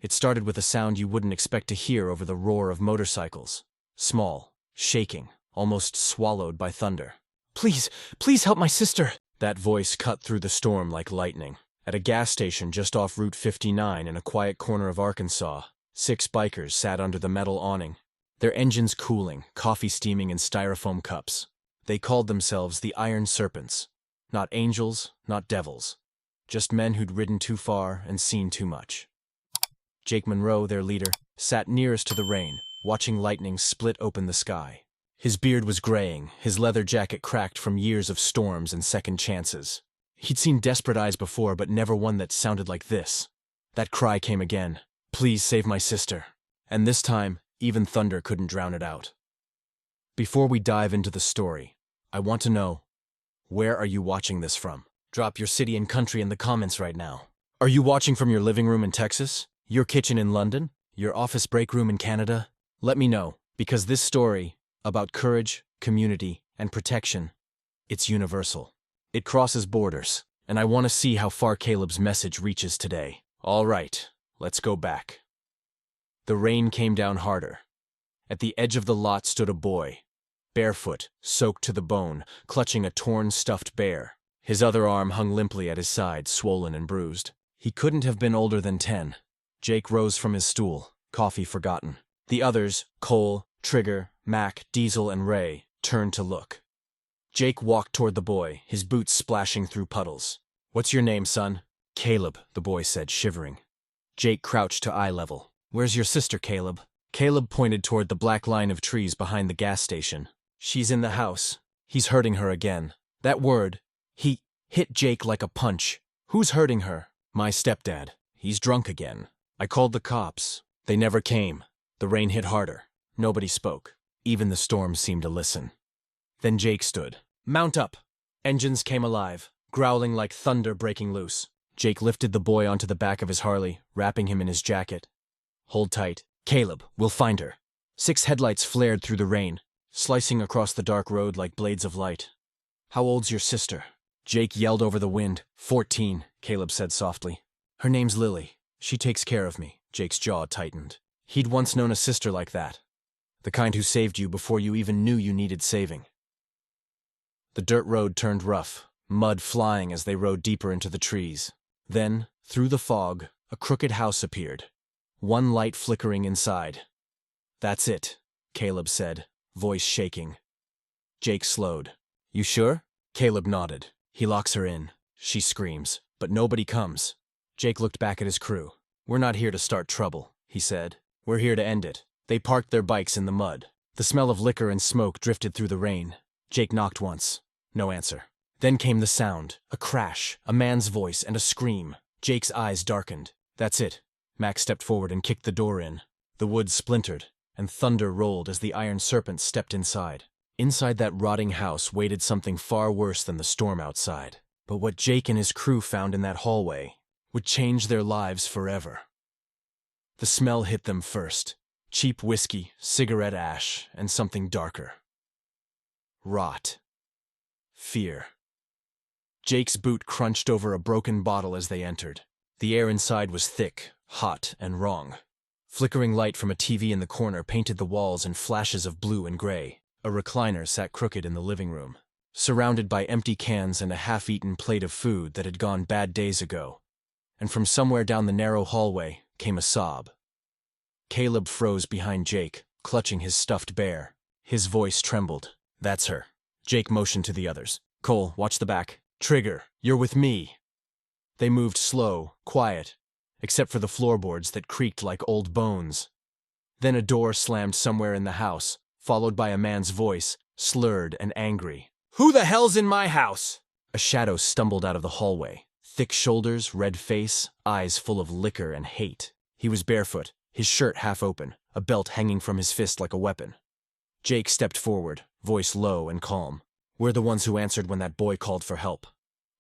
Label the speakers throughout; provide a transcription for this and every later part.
Speaker 1: It started with a sound you wouldn't expect to hear over the roar of motorcycles. Small, shaking, almost swallowed by thunder. "Please, please help my sister!" That voice cut through the storm like lightning. At a gas station just off Route 59 in a quiet corner of Arkansas, 6 bikers sat under the metal awning, their engines cooling, coffee steaming in styrofoam cups. They called themselves the Iron Serpents. Not angels, not devils. Just men who'd ridden too far and seen too much. Jake Monroe, their leader, sat nearest to the rain, watching lightning split open the sky. His beard was graying, his leather jacket cracked from years of storms and second chances. He'd seen desperate eyes before, but never one that sounded like this. That cry came again. "Please save my sister." And this time, even thunder couldn't drown it out. Before we dive into the story, I want to know, where are you watching this from? Drop your city and country in the comments right now. Are you watching from your living room in Texas? Your kitchen in London? Your office break room in Canada? Let me know, because this story, about courage, community, and protection, it's universal. It crosses borders, and I want to see how far Caleb's message reaches today. All right, let's go back. The rain came down harder. At the edge of the lot stood a boy, barefoot, soaked to the bone, clutching a torn stuffed bear. His other arm hung limply at his side, swollen and bruised. He couldn't have been older than 10. Jake rose from his stool, coffee forgotten. The others, Cole, Trigger, Mac, Diesel, and Ray, turned to look. Jake walked toward the boy, his boots splashing through puddles. "What's your name, son?" "Caleb," the boy said, shivering. Jake crouched to eye level. "Where's your sister, Caleb?" Caleb pointed toward the black line of trees behind the gas station. "She's in the house. He's hurting her again." That word, he, hit Jake like a punch. "Who's hurting her?" "My stepdad. He's drunk again. I called the cops. They never came." The rain hit harder. Nobody spoke. Even the storm seemed to listen. Then Jake stood. "Mount up." Engines came alive, growling like thunder breaking loose. Jake lifted the boy onto the back of his Harley, wrapping him in his jacket. "Hold tight. Caleb, we'll find her." 6 headlights flared through the rain, slicing across the dark road like blades of light. "How old's your sister?" Jake yelled over the wind. 14, Caleb said softly. "Her name's Lily. She takes care of me." Jake's jaw tightened. He'd once known a sister like that. The kind who saved you before you even knew you needed saving. The dirt road turned rough, mud flying as they rode deeper into the trees. Then, through the fog, a crooked house appeared, one light flickering inside. "That's it," Caleb said, voice shaking. Jake slowed. "You sure?" Caleb nodded. "He locks her in. She screams, but nobody comes." Jake looked back at his crew. "We're not here to start trouble," he said. "We're here to end it." They parked their bikes in the mud. The smell of liquor and smoke drifted through the rain. Jake knocked once. No answer. Then came the sound, a crash, a man's voice, and a scream. Jake's eyes darkened. "That's it." Max stepped forward and kicked the door in. The wood splintered, and thunder rolled as the Iron Serpent stepped inside. Inside that rotting house waited something far worse than the storm outside. But what Jake and his crew found in that hallway would change their lives forever. The smell hit them first. Cheap whiskey, cigarette ash, and something darker. Rot. Fear. Jake's boot crunched over a broken bottle as they entered. The air inside was thick, hot, and wrong. Flickering light from a TV in the corner painted the walls in flashes of blue and gray. A recliner sat crooked in the living room, surrounded by empty cans and a half-eaten plate of food that had gone bad days ago. And from somewhere down the narrow hallway came a sob. Caleb froze behind Jake, clutching his stuffed bear. His voice trembled. "That's her." Jake motioned to the others. "Cole, watch the back. Trigger, you're with me." They moved slow, quiet, except for the floorboards that creaked like old bones. Then a door slammed somewhere in the house, followed by a man's voice, slurred and angry. "Who the hell's in my house?" A shadow stumbled out of the hallway. Thick shoulders, red face, eyes full of liquor and hate. He was barefoot, his shirt half open, a belt hanging from his fist like a weapon. Jake stepped forward, voice low and calm. "We're the ones who answered when that boy called for help."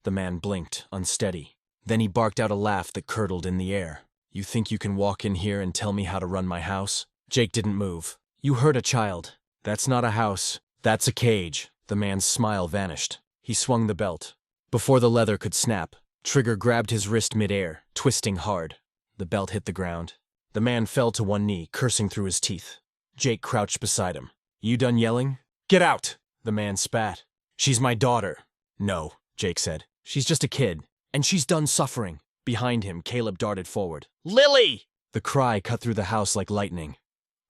Speaker 1: The man blinked, unsteady. Then he barked out a laugh that curdled in the air. "You think you can walk in here and tell me how to run my house?" Jake didn't move. "You hurt a child. That's not a house. That's a cage." The man's smile vanished. He swung the belt. Before the leather could snap, Trigger grabbed his wrist midair, twisting hard. The belt hit the ground. The man fell to one knee, cursing through his teeth. Jake crouched beside him. You done yelling? Get out! The man spat. She's my daughter. No, Jake said. She's just a kid, and she's done suffering. Behind him, Caleb darted forward. Lily! The cry cut through the house like lightning.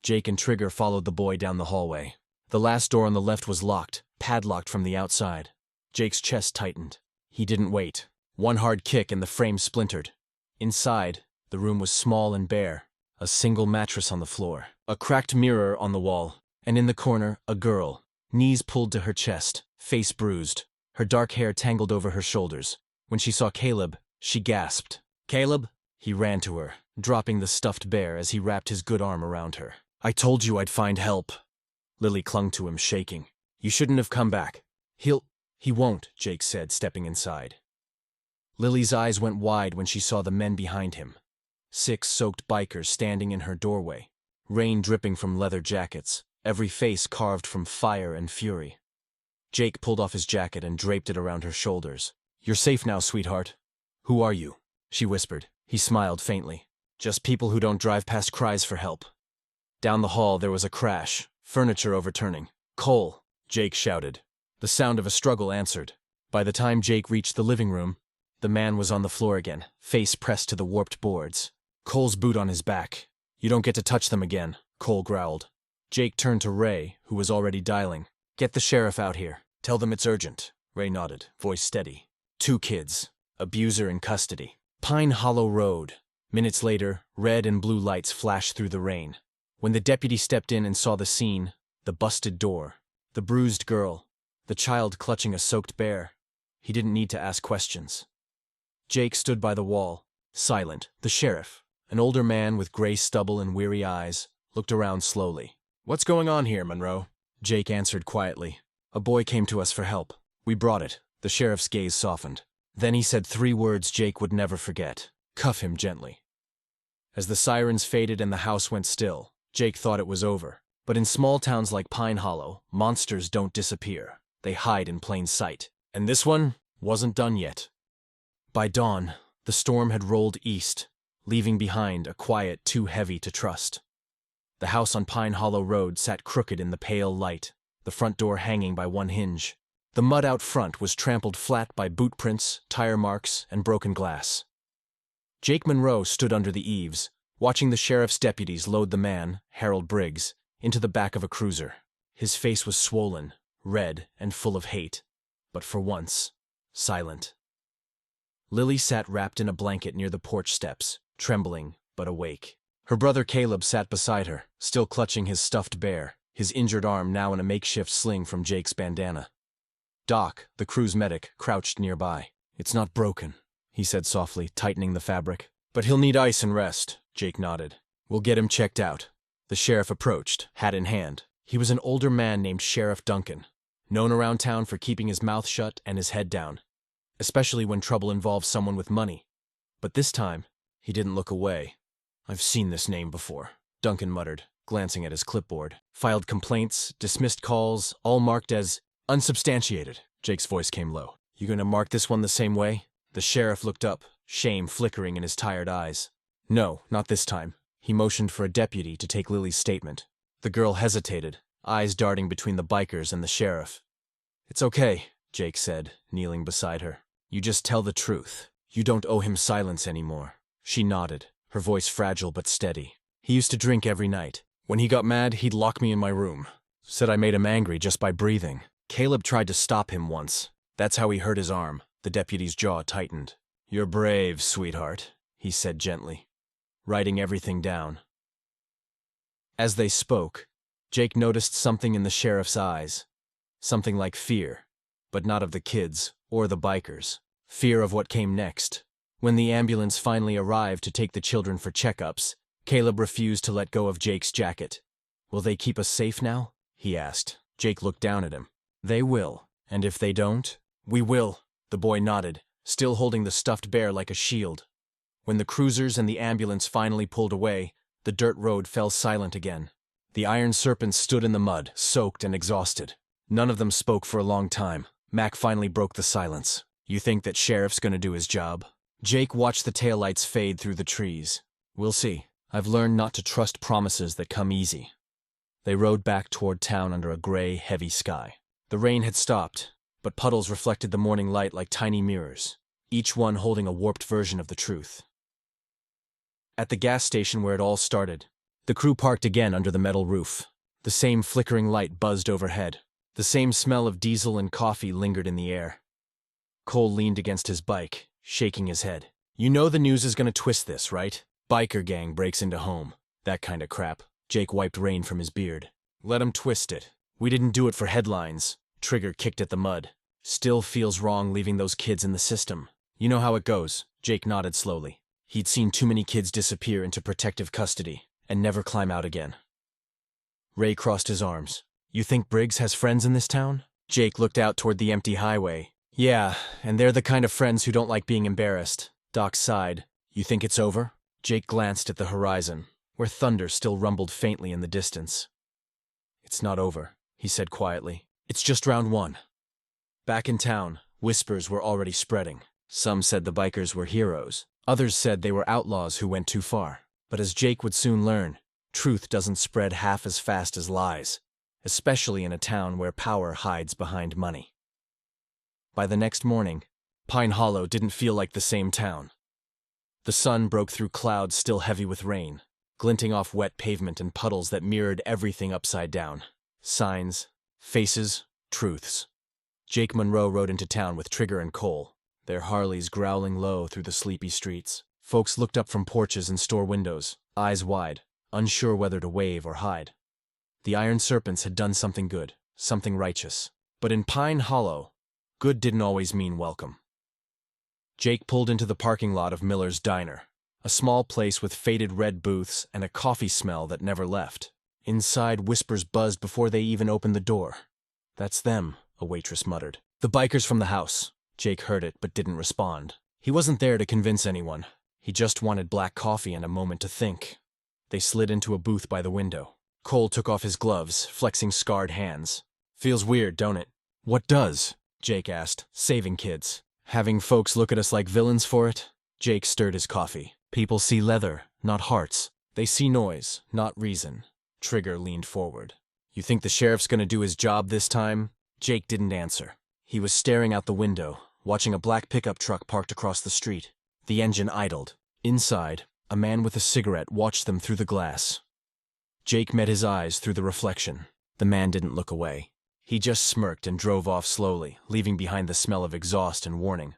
Speaker 1: Jake and Trigger followed the boy down the hallway. The last door on the left was locked, padlocked from the outside. Jake's chest tightened. He didn't wait. One hard kick and the frame splintered. Inside, the room was small and bare. A single mattress on the floor, a cracked mirror on the wall, and in the corner, a girl, knees pulled to her chest, face bruised, her dark hair tangled over her shoulders. When she saw Caleb, she gasped. Caleb? He ran to her, dropping the stuffed bear as he wrapped his good arm around her. I told you I'd find help. Lily clung to him, shaking. You shouldn't have come back. He won't, Jake said, stepping inside. Lily's eyes went wide when she saw the men behind him. 6 soaked bikers standing in her doorway, rain dripping from leather jackets, every face carved from fire and fury. Jake pulled off his jacket and draped it around her shoulders. You're safe now, sweetheart. Who are you? She whispered. He smiled faintly. Just people who don't drive past cries for help. Down the hall there was a crash, furniture overturning. Cole, Jake shouted. The sound of a struggle answered. By the time Jake reached the living room, the man was on the floor again, face pressed to the warped boards. Cole's boot on his back. You don't get to touch them again, Cole growled. Jake turned to Ray, who was already dialing. Get the sheriff out here. Tell them it's urgent. Ray nodded, voice steady. 2 kids. Abuser in custody. Pine Hollow Road. Minutes later, red and blue lights flashed through the rain. When the deputy stepped in and saw the scene, the busted door, the bruised girl, the child clutching a soaked bear, he didn't need to ask questions. Jake stood by the wall, silent. The sheriff, an older man with gray stubble and weary eyes, looked around slowly. What's going on here, Monroe? Jake answered quietly. A boy came to us for help. We brought it. The sheriff's gaze softened. Then he said 3 words Jake would never forget. Cuff him gently. As the sirens faded and the house went still, Jake thought it was over. But in small towns like Pine Hollow, monsters don't disappear. They hide in plain sight. And this one wasn't done yet. By dawn, the storm had rolled east, leaving behind a quiet too heavy to trust. The house on Pine Hollow Road sat crooked in the pale light, the front door hanging by one hinge. The mud out front was trampled flat by boot prints, tire marks, and broken glass. Jake Monroe stood under the eaves, watching the sheriff's deputies load the man, Harold Briggs, into the back of a cruiser. His face was swollen, red, and full of hate, but for once, silent. Lily sat wrapped in a blanket near the porch steps, trembling but awake. Her brother Caleb sat beside her, still clutching his stuffed bear, his injured arm now in a makeshift sling from Jake's bandana. Doc, the crew's medic, crouched nearby. It's not broken, he said softly, tightening the fabric. But he'll need ice and rest, Jake nodded. We'll get him checked out. The sheriff approached, hat in hand. He was an older man named Sheriff Duncan, known around town for keeping his mouth shut and his head down, especially when trouble involved someone with money. But this time, he didn't look away. I've seen this name before, Duncan muttered, glancing at his clipboard. Filed complaints, dismissed calls, all marked as unsubstantiated. Jake's voice came low. You gonna mark this one the same way? The sheriff looked up, shame flickering in his tired eyes. No, not this time. He motioned for a deputy to take Lily's statement. The girl hesitated, eyes darting between the bikers and the sheriff. It's okay, Jake said, kneeling beside her. You just tell the truth. You don't owe him silence anymore. She nodded, her voice fragile but steady. He used to drink every night. When he got mad, he'd lock me in my room. Said I made him angry just by breathing. Caleb tried to stop him once. That's how he hurt his arm. The deputy's jaw tightened. You're brave, sweetheart, he said gently, writing everything down. As they spoke, Jake noticed something in the sheriff's eyes. Something like fear, but not of the kids or the bikers. Fear of what came next. When the ambulance finally arrived to take the children for checkups, Caleb refused to let go of Jake's jacket. Will they keep us safe now? He asked. Jake looked down at him. They will. And if they don't, we will. The boy nodded, still holding the stuffed bear like a shield. When the cruisers and the ambulance finally pulled away, the dirt road fell silent again. The iron serpents stood in the mud, soaked and exhausted. None of them spoke for a long time. Mac finally broke the silence. You think that sheriff's gonna do his job? Jake watched the taillights fade through the trees. We'll see. I've learned not to trust promises that come easy. They rode back toward town under a gray, heavy sky. The rain had stopped, but puddles reflected the morning light like tiny mirrors, each one holding a warped version of the truth. At the gas station where it all started, the crew parked again under the metal roof. The same flickering light buzzed overhead. The same smell of diesel and coffee lingered in the air. Cole leaned against his bike, shaking his head. You know the news is gonna twist this, right? Biker gang breaks into home. That kind of crap. Jake wiped rain from his beard. Let 'em twist it. We didn't do it for headlines. Trigger kicked at the mud. Still feels wrong leaving those kids in the system. You know how it goes. Jake nodded slowly. He'd seen too many kids disappear into protective custody and never climb out again. Ray crossed his arms. You think Briggs has friends in this town? Jake looked out toward the empty highway. Yeah, and they're the kind of friends who don't like being embarrassed. Doc sighed. You think it's over? Jake glanced at the horizon, where thunder still rumbled faintly in the distance. It's not over, he said quietly. It's just round one. Back in town, whispers were already spreading. Some said the bikers were heroes. Others said they were outlaws who went too far. But as Jake would soon learn, truth doesn't spread half as fast as lies, especially in a town where power hides behind money. By the next morning, Pine Hollow didn't feel like the same town. The sun broke through clouds still heavy with rain, glinting off wet pavement and puddles that mirrored everything upside down. Signs, faces, truths. Jake Monroe rode into town with Trigger and Cole, their Harleys growling low through the sleepy streets. Folks looked up from porches and store windows, eyes wide, unsure whether to wave or hide. The Iron Serpents had done something good, something righteous. But in Pine Hollow, good didn't always mean welcome. Jake pulled into the parking lot of Miller's Diner, a small place with faded red booths and a coffee smell that never left. Inside, whispers buzzed before they even opened the door. That's them, a waitress muttered. The bikers from the house. Jake heard it but didn't respond. He wasn't there to convince anyone. He just wanted black coffee and a moment to think. They slid into a booth by the window. Cole took off his gloves, flexing scarred hands. Feels weird, don't it? What does? Jake asked, saving kids. Having folks look at us like villains for it? Jake stirred his coffee. People see leather, not hearts. They see noise, not reason. Trigger leaned forward. You think the sheriff's gonna do his job this time? Jake didn't answer. He was staring out the window, watching a black pickup truck parked across the street. The engine idled. Inside, a man with a cigarette watched them through the glass. Jake met his eyes through the reflection. The man didn't look away. He just smirked and drove off slowly, leaving behind the smell of exhaust and warning.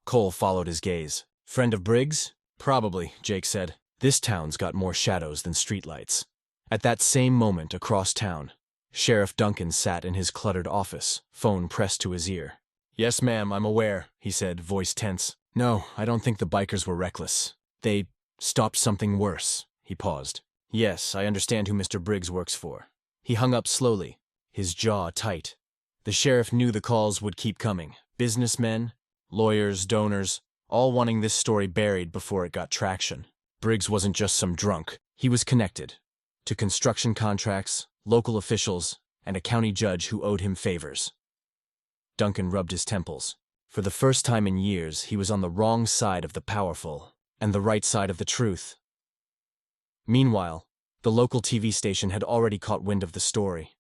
Speaker 1: Cole followed his gaze. Friend of Briggs? Probably, Jake said. This town's got more shadows than streetlights. At that same moment, across town, Sheriff Duncan sat in his cluttered office, phone pressed to his ear. Yes, ma'am, I'm aware, he said, voice tense. No, I don't think the bikers were reckless. They stopped something worse. He paused. Yes, I understand who Mr. Briggs works for. He hung up slowly, his jaw tight. The sheriff knew the calls would keep coming. Businessmen, lawyers, donors, all wanting this story buried before it got traction. Briggs wasn't just some drunk. He was connected to construction contracts, local officials, and a county judge who owed him favors. Duncan rubbed his temples. For the first time in years, he was on the wrong side of the powerful and the right side of the truth. Meanwhile, the local TV station had already caught wind of the story.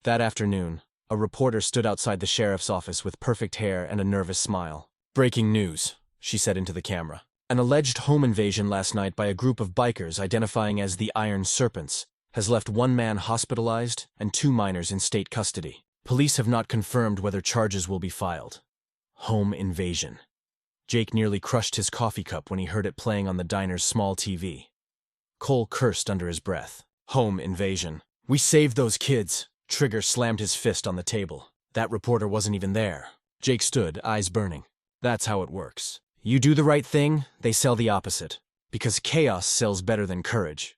Speaker 1: That afternoon, a reporter stood outside the sheriff's office with perfect hair and a nervous smile. Breaking news, she said into the camera. An alleged home invasion last night by a group of bikers identifying as the Iron Serpents has left one man hospitalized and 2 minors in state custody. Police have not confirmed whether charges will be filed. Home invasion. Jake nearly crushed his coffee cup when he heard it playing on the diner's small TV. Cole cursed under his breath. Home invasion. We saved those kids. Trigger slammed his fist on the table. That reporter wasn't even there. Jake stood, eyes burning. That's how it works. You do the right thing, they sell the opposite. Because chaos sells better than courage.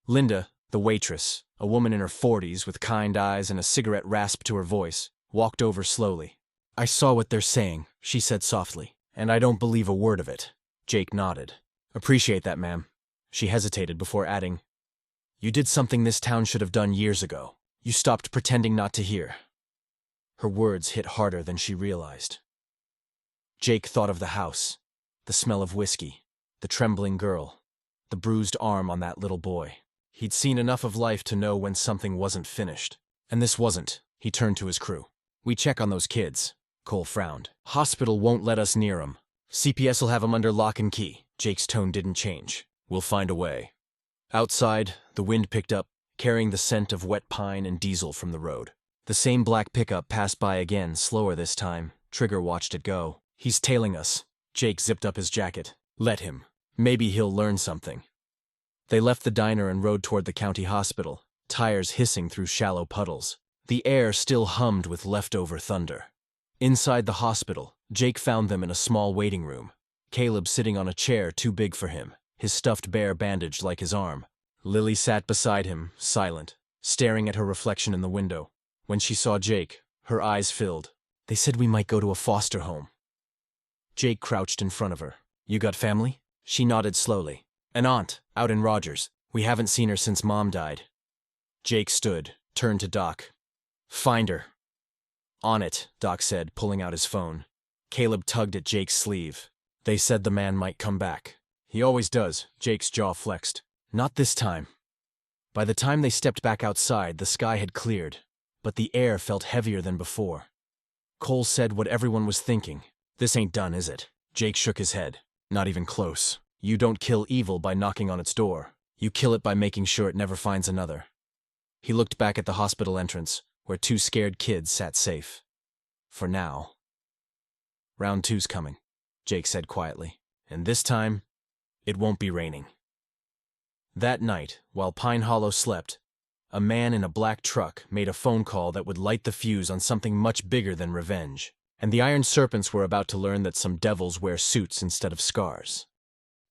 Speaker 1: Linda, the waitress, a woman in her 40s with kind eyes and a cigarette rasp to her voice, walked over slowly. I saw what they're saying, she said softly, and I don't believe a word of it. Jake nodded. Appreciate that, ma'am. She hesitated before adding, You did something this town should have done years ago. You stopped pretending not to hear. Her words hit harder than she realized. Jake thought of the house, the smell of whiskey, the trembling girl. the bruised arm on that little boy. He'd seen enough of life to know when something wasn't finished. And this wasn't. He turned to his crew. "We check on those kids." Cole frowned. "Hospital won't let us near 'em. CPS'll have 'em under lock and key." Jake's tone didn't change. "We'll find a way." Outside, the wind picked up, carrying the scent of wet pine and diesel from the road. The same black pickup passed by again, slower this time. Trigger watched it go. "He's tailing us." Jake zipped up his jacket. "Let him. Maybe he'll learn something." They left the diner and rode toward the county hospital, tires hissing through shallow puddles. The air still hummed with leftover thunder. Inside the hospital, Jake found them in a small waiting room. Caleb sitting on a chair too big for him, his stuffed bear bandaged like his arm. Lily sat beside him, silent, staring at her reflection in the window. When she saw Jake, her eyes filled. "They said we might go to a foster home." Jake crouched in front of her. "You got family?" She nodded slowly. "An aunt, out in Rogers. We haven't seen her since Mom died." Jake stood, turned to Doc. "Find her." "On it," Doc said, pulling out his phone. Caleb tugged at Jake's sleeve. "They said the man might come back." "He always does." Jake's jaw flexed. "Not this time." By the time they stepped back outside, the sky had cleared, but the air felt heavier than before. Cole said what everyone was thinking. "This ain't done, is it?" Jake shook his head. "Not even close. You don't kill evil by knocking on its door. You kill it by making sure it never finds another." He looked back at the hospital entrance, where two scared kids sat safe. For now. "Round two's coming," Jake said quietly. "And this time, it won't be raining." That night, while Pine Hollow slept, a man in a black truck made a phone call that would light the fuse on something much bigger than revenge. And the Iron Serpents were about to learn that some devils wear suits instead of scars.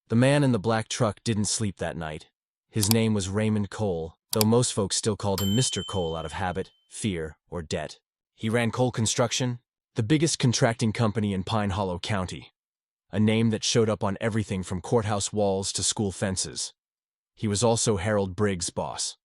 Speaker 1: The man in the black truck didn't sleep that night. His name was Raymond Cole, though most folks still called him Mr. Cole out of habit, fear, or debt. He ran Cole Construction, the biggest contracting company in Pine Hollow County, a name that showed up on everything from courthouse walls to school fences. He was also Harold Briggs' boss.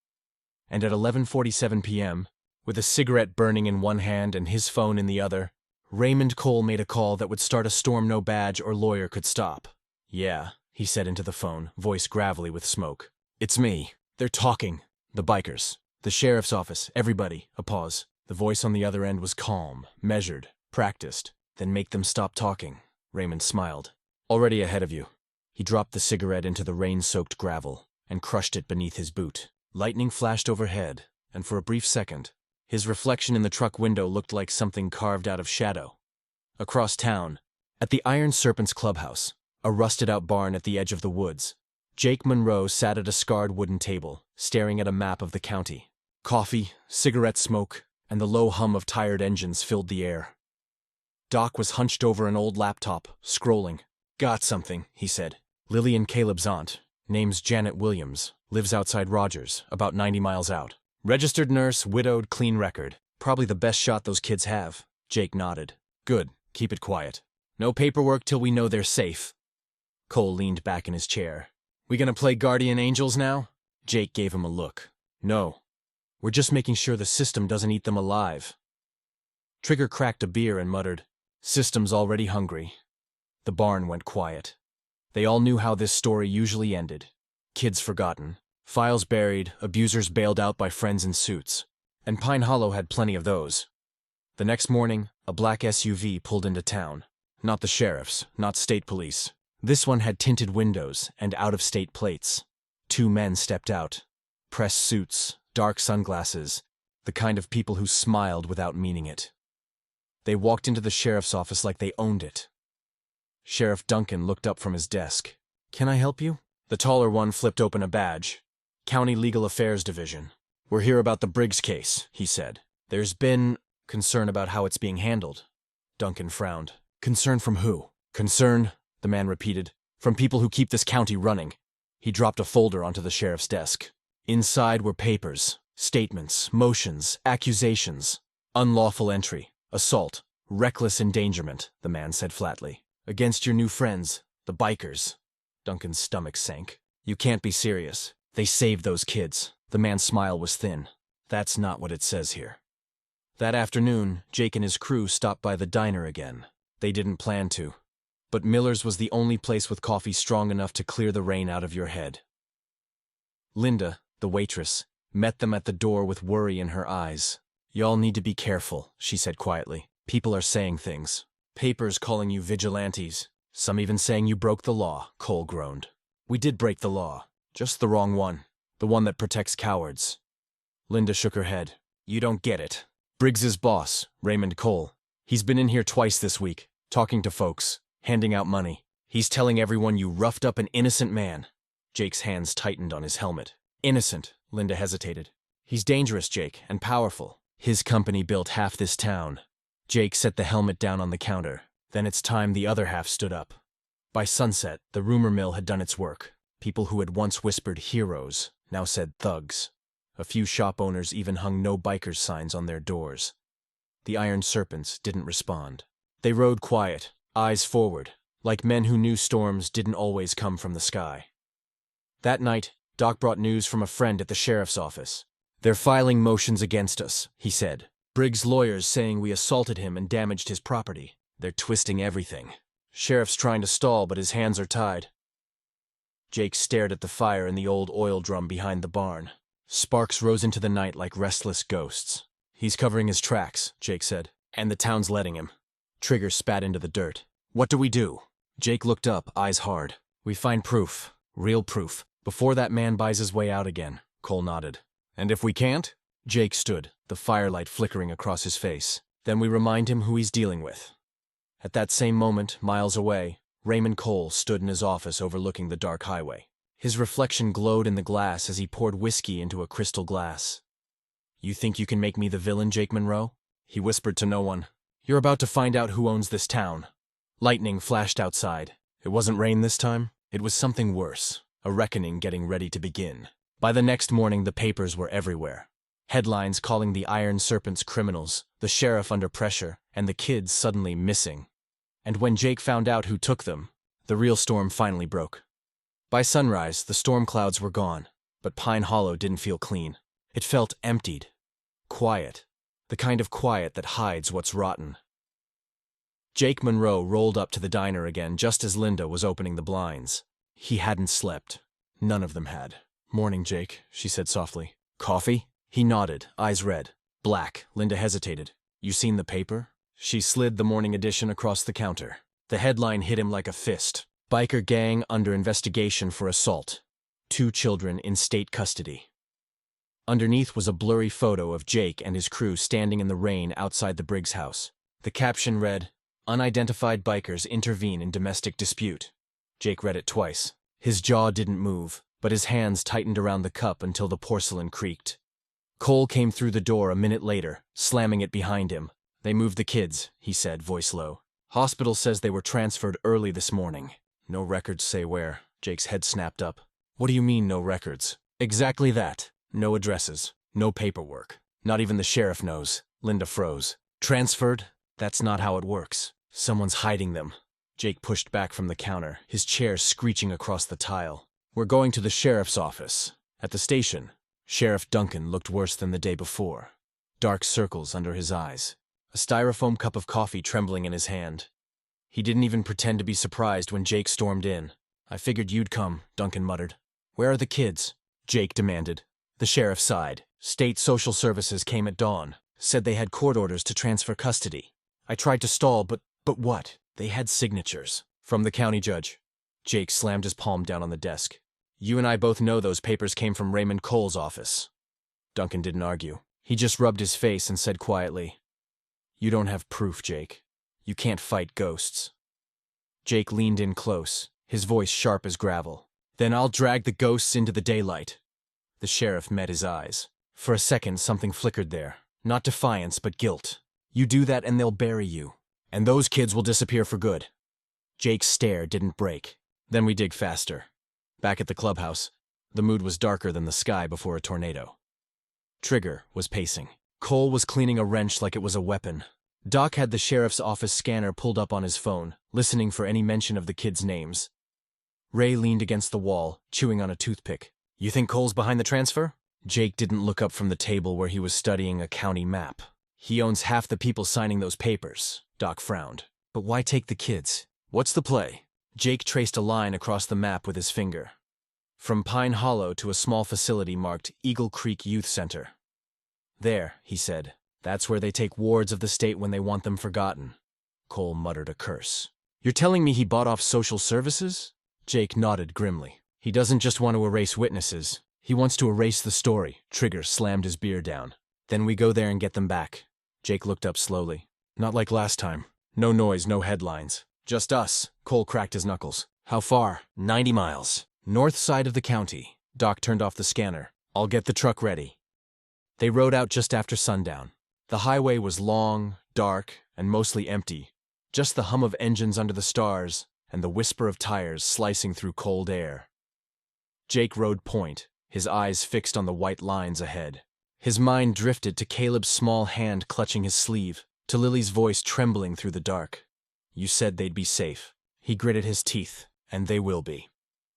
Speaker 1: And at 11:47 p.m., with a cigarette burning in one hand and his phone in the other, Raymond Cole made a call that would start a storm no badge or lawyer could stop. "Yeah," he said into the phone, voice gravelly with smoke. "It's me. They're talking. The bikers. The sheriff's office. Everybody." A pause. The voice on the other end was calm, measured, practiced. "Then make them stop talking." Raymond smiled. "Already ahead of you." He dropped the cigarette into the rain-soaked gravel and crushed it beneath his boot. Lightning flashed overhead, and for a brief second, his reflection in the truck window looked like something carved out of shadow. Across town, at the Iron Serpents clubhouse, a rusted-out barn at the edge of the woods, Jake Monroe sat at a scarred wooden table, staring at a map of the county. Coffee, cigarette smoke, and the low hum of tired engines filled the air. Doc was hunched over an old laptop, scrolling. "Got something," he said. "Lily and Caleb's aunt, name's Janet Williams, lives outside Rogers, about 90 miles out. Registered nurse, widowed, clean record. Probably the best shot those kids have." Jake nodded. "Good. Keep it quiet. No paperwork till we know they're safe." Cole leaned back in his chair. "We gonna play guardian angels now?" Jake gave him a look. "No. We're just making sure the system doesn't eat them alive." Trigger cracked a beer and muttered, "System's already hungry." The barn went quiet. They all knew how this story usually ended. Kids forgotten, files buried, abusers bailed out by friends in suits. And Pine Hollow had plenty of those. The next morning, a black SUV pulled into town. Not the sheriff's, not state police. This one had tinted windows and out-of-state plates. Two men stepped out. Pressed suits, dark sunglasses, the kind of people who smiled without meaning it. They walked into the sheriff's office like they owned it. Sheriff Duncan looked up from his desk. "Can I help you?" The taller one flipped open a badge. "County Legal Affairs Division. We're here about the Briggs case," he said. "There's been concern about how it's being handled." Duncan frowned. "Concern from who?" "Concern," the man repeated, "from people who keep this county running." He dropped a folder onto the sheriff's desk. Inside were papers, statements, motions, accusations. "Unlawful entry, assault, reckless endangerment," the man said flatly. "Against your new friends, the bikers." Duncan's stomach sank. "You can't be serious. They saved those kids." The man's smile was thin. "That's not what it says here." That afternoon, Jake and his crew stopped by the diner again. They didn't plan to. but Miller's was the only place with coffee strong enough to clear the rain out of your head. Linda, the waitress, met them at the door with worry in her eyes. "Y'all need to be careful," she said quietly. "People are saying things. Papers calling you vigilantes. Some even saying you broke the law," Cole groaned. "We did break the law. Just the wrong one. The one that protects cowards." Linda shook her head. "You don't get it. Briggs's boss, Raymond Cole, he's been in here twice this week, talking to folks, handing out money. He's telling everyone you roughed up an innocent man." Jake's hands tightened on his helmet. "Innocent," Linda hesitated. "He's dangerous, Jake, and powerful. His company built half this town." Jake set the helmet down on the counter. Then it's time the other half stood up. By sunset, the rumor mill had done its work. People who had once whispered heroes now said thugs. A few shop owners even hung no bikers signs on their doors. The Iron Serpents didn't respond. They rode quiet, eyes forward, like men who knew storms didn't always come from the sky. That night, Doc brought news from a friend at the sheriff's office. "They're filing motions against us," he said. "Briggs' lawyers saying we assaulted him and damaged his property. They're twisting everything. Sheriff's trying to stall, but his hands are tied." Jake stared at the fire in the old oil drum behind the barn. Sparks rose into the night like restless ghosts. "He's covering his tracks," Jake said, "and the town's letting him." Trigger spat into the dirt. "What do we do?" Jake looked up, eyes hard. "We find proof. Real proof. Before that man buys his way out again." Cole nodded. "And if we can't?" Jake stood, the firelight flickering across his face. "Then we remind him who he's dealing with." At that same moment, miles away, Raymond Cole stood in his office overlooking the dark highway. His reflection glowed in the glass as he poured whiskey into a crystal glass. "You think you can make me the villain, Jake Monroe?" He whispered to no one. "You're about to find out who owns this town." Lightning flashed outside. It wasn't rain this time. It was something worse, a reckoning getting ready to begin. By the next morning, the papers were everywhere. Headlines calling the Iron Serpents criminals, the sheriff under pressure, and the kids suddenly missing. And when Jake found out who took them, the real storm finally broke. By sunrise, the storm clouds were gone, but Pine Hollow didn't feel clean. It felt emptied. Quiet. The kind of quiet that hides what's rotten. Jake Monroe rolled up to the diner again just as Linda was opening the blinds. He hadn't slept. None of them had. "Morning, Jake," she said softly. "Coffee?" He nodded, eyes red. Black. Linda hesitated. "You seen the paper?" She slid the morning edition across the counter. The headline hit him like a fist. "Biker gang under investigation for assault. 2 children in state custody." Underneath was a blurry photo of Jake and his crew standing in the rain outside the Briggs house. The caption read, "Unidentified bikers intervene in domestic dispute." Jake read it twice. His jaw didn't move, but his hands tightened around the cup until the porcelain creaked. Cole came through the door a minute later, slamming it behind him. "They moved the kids," he said, voice low. "Hospital says they were transferred early this morning. No records say where." Jake's head snapped up. "What do you mean, no records?" "Exactly that. No addresses. No paperwork. Not even the sheriff knows." Linda froze. "Transferred? That's not how it works. Someone's hiding them." Jake pushed back from the counter, his chair screeching across the tile. "We're going to the sheriff's office. At the station." Sheriff Duncan looked worse than the day before. Dark circles under his eyes. A styrofoam cup of coffee trembling in his hand. He didn't even pretend to be surprised when Jake stormed in. "I figured you'd come," Duncan muttered. "Where are the kids?" Jake demanded. The sheriff sighed. "State Social Services came at dawn. Said they had court orders to transfer custody. I tried to stall, but what? They had signatures. From the county judge." Jake slammed his palm down on the desk. "You and I both know those papers came from Raymond Cole's office." Duncan didn't argue. He just rubbed his face and said quietly, "You don't have proof, Jake. You can't fight ghosts." Jake leaned in close, his voice sharp as gravel. "Then I'll drag the ghosts into the daylight." The sheriff met his eyes. For a second, something flickered there. Not defiance, but guilt. "You do that and they'll bury you. And those kids will disappear for good." Jake's stare didn't break. "Then we dig faster." Back at the clubhouse, the mood was darker than the sky before a tornado. Trigger was pacing. Cole was cleaning a wrench like it was a weapon. Doc had the sheriff's office scanner pulled up on his phone, listening for any mention of the kids' names. Ray leaned against the wall, chewing on a toothpick. "You think Cole's behind the transfer?" Jake didn't look up from the table where he was studying a county map. "He owns half the people signing those papers." Doc frowned. "But why take the kids? What's the play? Jake traced a line across the map with his finger. From Pine Hollow to a small facility marked Eagle Creek Youth Center. There, he said. That's where they take wards of the state when they want them forgotten. Cole muttered a curse. You're telling me he bought off social services? Jake nodded grimly. He doesn't just want to erase witnesses. He wants to erase the story. Trigger slammed his beer down. Then we go there and get them back. Jake looked up slowly. Not like last time. No noise, no headlines. Just us. Cole cracked his knuckles. How far? 90 miles. North side of the county. Doc turned off the scanner. I'll get the truck ready. They rode out just after sundown. The highway was long, dark, and mostly empty. Just the hum of engines under the stars and the whisper of tires slicing through cold air. Jake rode point, his eyes fixed on the white lines ahead. His mind drifted to Caleb's small hand clutching his sleeve, to Lily's voice trembling through the dark. You said they'd be safe. He gritted his teeth, and they will be.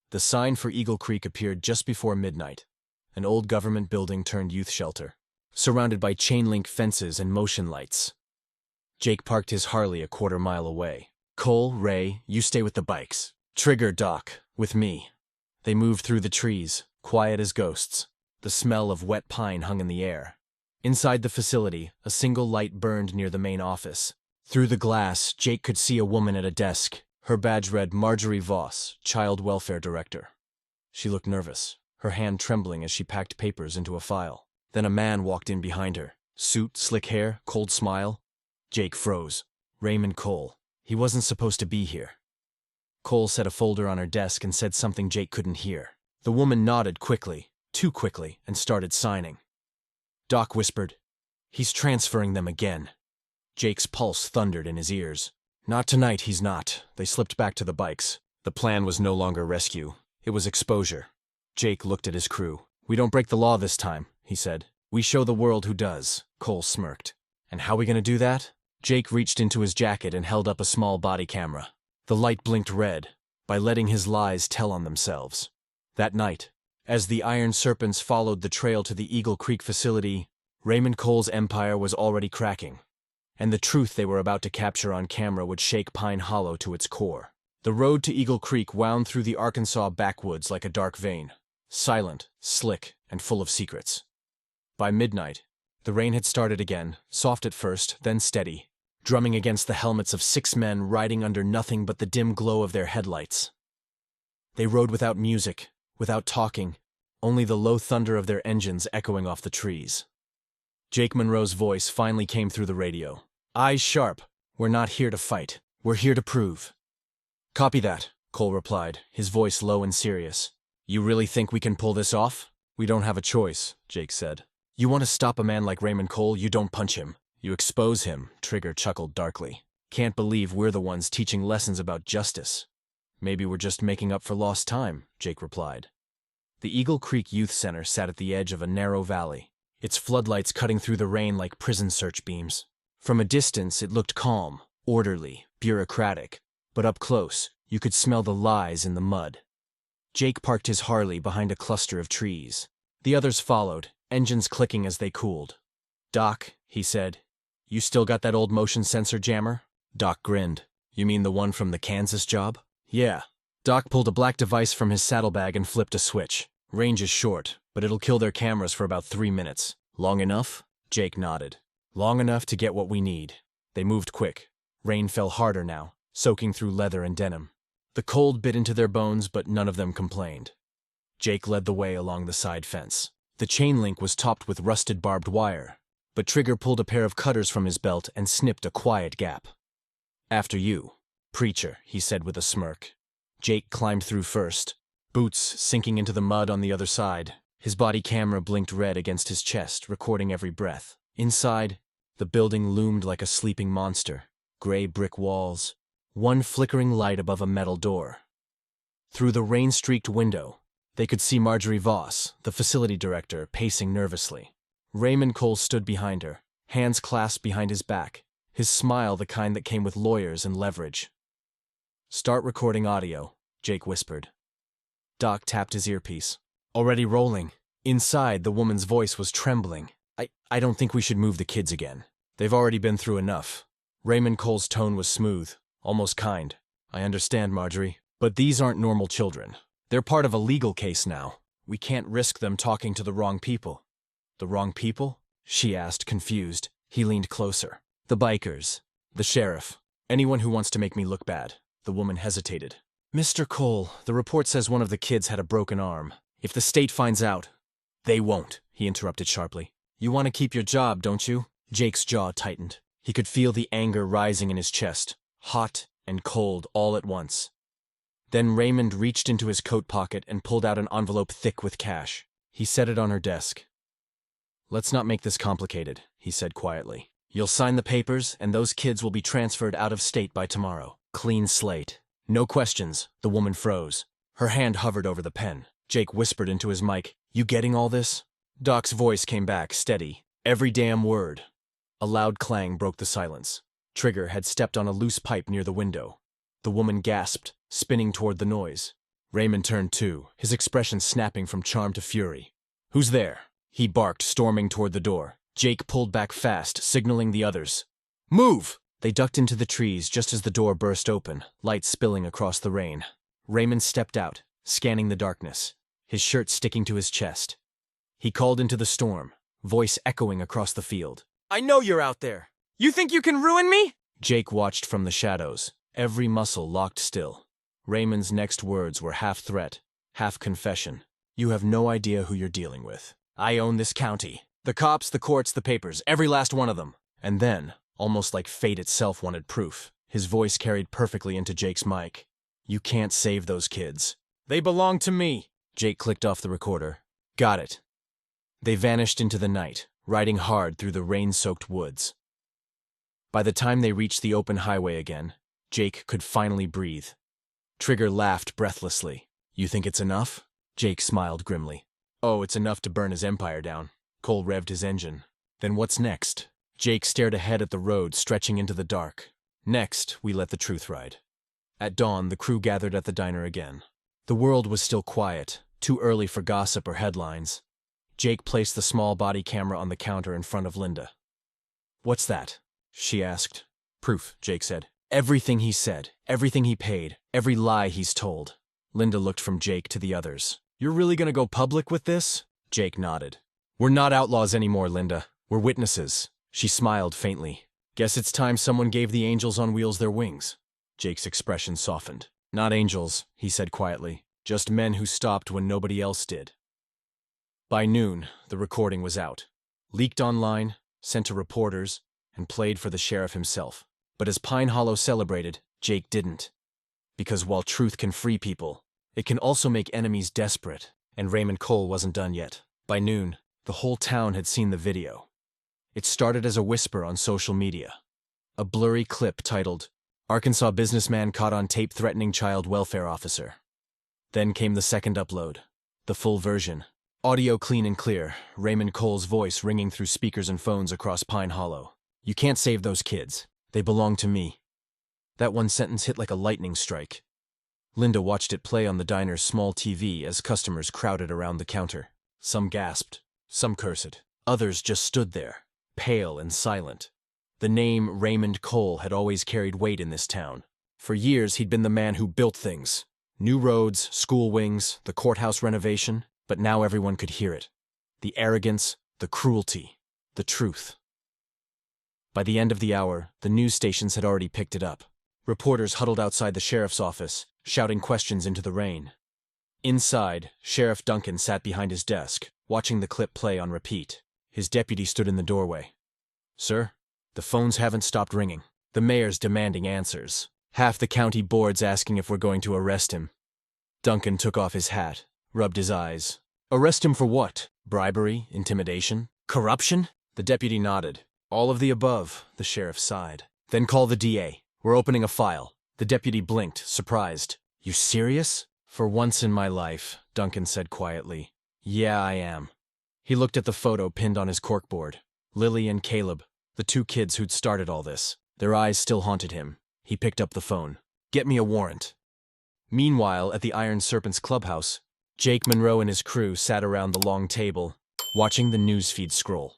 Speaker 1: The sign for Eagle Creek appeared just before midnight. An old government building turned youth shelter, surrounded by chain-link fences and motion lights. Jake parked his Harley a quarter-mile away. Cole, Ray, you stay with the bikes. Trigger, Doc, with me. They moved through the trees, quiet as ghosts. The smell of wet pine hung in the air. Inside the facility, a single light burned near the main office. Through the glass, Jake could see a woman at a desk. Her badge read Marjorie Voss, Child Welfare Director. She looked nervous, her hand trembling as she packed papers into a file. Then a man walked in behind her. Suit, slick hair, cold smile. Jake froze. Raymond Cole. He wasn't supposed to be here. Cole set a folder on her desk and said something Jake couldn't hear. The woman nodded quickly, too quickly, and started signing. Doc whispered, "He's transferring them again." Jake's pulse thundered in his ears. Not tonight, he's not. They slipped back to the bikes. The plan was no longer rescue. It was exposure. Jake looked at his crew. We don't break the law this time, he said. We show the world who does. Cole smirked. And how are we going to do that? Jake reached into his jacket and held up a small body camera. The light blinked red, by letting his lies tell on themselves. That night, as the Iron Serpents followed the trail to the Eagle Creek facility, Raymond Cole's empire was already cracking. And the truth they were about to capture on camera would shake Pine Hollow to its core. The road to Eagle Creek wound through the Arkansas backwoods like a dark vein, silent, slick, and full of secrets. By midnight, the rain had started again, soft at first, then steady, drumming against the helmets of 6 men riding under nothing but the dim glow of their headlights. They rode without music, without talking, only the low thunder of their engines echoing off the trees. Jake Monroe's voice finally came through the radio. Eyes sharp. We're not here to fight. We're here to prove. Copy that, Cole replied, his voice low and serious. You really think we can pull this off? We don't have a choice, Jake said. You want to stop a man like Raymond Cole, you don't punch him. You expose him, Trigger chuckled darkly. Can't believe we're the ones teaching lessons about justice. Maybe we're just making up for lost time, Jake replied. The Eagle Creek Youth Center sat at the edge of a narrow valley, its floodlights cutting through the rain like prison search beams. From a distance, it looked calm, orderly, bureaucratic, but up close, you could smell the lies in the mud. Jake parked his Harley behind a cluster of trees. The others followed, engines clicking as they cooled. Doc, he said, you still got that old motion sensor jammer? Doc grinned. You mean the one from the Kansas job? Yeah. Doc pulled a black device from his saddlebag and flipped a switch. Range is short, but it'll kill their cameras for about 3 minutes. Long enough? Jake nodded. Long enough to get what we need. They moved quick. Rain fell harder now, soaking through leather and denim. The cold bit into their bones, but none of them complained. Jake led the way along the side fence. The chain link was topped with rusted barbed wire, but Trigger pulled a pair of cutters from his belt and snipped a quiet gap. After you, preacher, he said with a smirk. Jake climbed through first, boots sinking into the mud on the other side. His body camera blinked red against his chest, recording every breath. Inside, the building loomed like a sleeping monster. Gray brick walls, one flickering light above a metal door. Through the rain-streaked window, they could see Marjorie Voss, the facility director, pacing nervously. Raymond Cole stood behind her, hands clasped behind his back, his smile the kind that came with lawyers and leverage. Start recording audio, Jake whispered. Doc tapped his earpiece. Already rolling. Inside, the woman's voice was trembling. I don't think we should move the kids again. They've already been through enough. Raymond Cole's tone was smooth, almost kind. I understand, Marjorie, but these aren't normal children. They're part of a legal case now. We can't risk them talking to the wrong people. The wrong people? She asked, confused. He leaned closer. The bikers. The sheriff. Anyone who wants to make me look bad. The woman hesitated. Mr. Cole, the report says one of the kids had a broken arm. If the state finds out... They won't, he interrupted sharply. You want to keep your job, don't you? Jake's jaw tightened. He could feel the anger rising in his chest, hot and cold all at once. Then Raymond reached into his coat pocket and pulled out an envelope thick with cash. He set it on her desk. Let's not make this complicated, he said quietly. You'll sign the papers, and those kids will be transferred out of state by tomorrow. Clean slate. No questions. The woman froze. Her hand hovered over the pen. Jake whispered into his mic, You getting all this? Doc's voice came back, steady. Every damn word. A loud clang broke the silence. Trigger had stepped on a loose pipe near the window. The woman gasped, spinning toward the noise. Raymond turned too, his expression snapping from charm to fury. Who's there? He barked, storming toward the door. Jake pulled back fast, signaling the others. Move! They ducked into the trees just as the door burst open, light spilling across the rain. Raymond stepped out, scanning the darkness, his shirt sticking to his chest. He called into the storm, voice echoing across the field. I know you're out there! You think you can ruin me? Jake watched from the shadows, every muscle locked still. Raymond's next words were half threat, half confession. You have no idea who you're dealing with. I own this county. The cops, the courts, the papers, every last one of them. And then, almost like fate itself wanted proof, his voice carried perfectly into Jake's mic. You can't save those kids. They belong to me. Jake clicked off the recorder. Got it. They vanished into the night, riding hard through the rain-soaked woods. By the time they reached the open highway again, Jake could finally breathe. Trigger laughed breathlessly. You think it's enough? Jake smiled grimly. Oh, it's enough to burn his empire down. Cole revved his engine. Then what's next? Jake stared ahead at the road stretching into the dark. Next, we let the truth ride. At dawn, the crew gathered at the diner again. The world was still quiet, too early for gossip or headlines. Jake placed the small body camera on the counter in front of Linda. What's that? She asked. Proof, Jake said. Everything he said, everything he paid, every lie he's told. Linda looked from Jake to the others. You're really gonna go public with this? Jake nodded. We're not outlaws anymore, Linda. We're witnesses. She smiled faintly. Guess it's time someone gave the angels on wheels their wings. Jake's expression softened. Not angels, he said quietly. Just men who stopped when nobody else did. By noon, the recording was out. Leaked online, sent to reporters, and played for the sheriff himself. But as Pine Hollow celebrated, Jake didn't. Because while truth can free people, it can also make enemies desperate, and Raymond Cole wasn't done yet. By noon, the whole town had seen the video. It started as a whisper on social media. A blurry clip titled, Arkansas businessman caught on tape threatening child welfare officer. Then came the second upload, the full version. Audio clean and clear, Raymond Cole's voice ringing through speakers and phones across Pine Hollow. You can't save those kids. They belong to me. That one sentence hit like a lightning strike. Linda watched it play on the diner's small TV as customers crowded around the counter. Some gasped, some cursed. Others just stood there, pale and silent. The name Raymond Cole had always carried weight in this town. For years, he'd been the man who built things. New roads, school wings, the courthouse renovation. But now everyone could hear it. The arrogance, the cruelty, the truth. By the end of the hour, the news stations had already picked it up. Reporters huddled outside the sheriff's office, shouting questions into the rain. Inside, Sheriff Duncan sat behind his desk, watching the clip play on repeat. His deputy stood in the doorway. Sir, the phones haven't stopped ringing. The mayor's demanding answers. Half the county board's asking if we're going to arrest him. Duncan took off his hat, rubbed his eyes. Arrest him for what? Bribery? Intimidation? Corruption? The deputy nodded. All of the above, the sheriff sighed. Then call the DA. We're opening a file. The deputy blinked, surprised. You serious? For once in my life, Duncan said quietly. Yeah, I am. He looked at the photo pinned on his corkboard. Lily and Caleb, the two kids who'd started all this. Their eyes still haunted him. He picked up the phone. Get me a warrant. Meanwhile, at the Iron Serpent's clubhouse, Jake Monroe and his crew sat around the long table, watching the newsfeed scroll.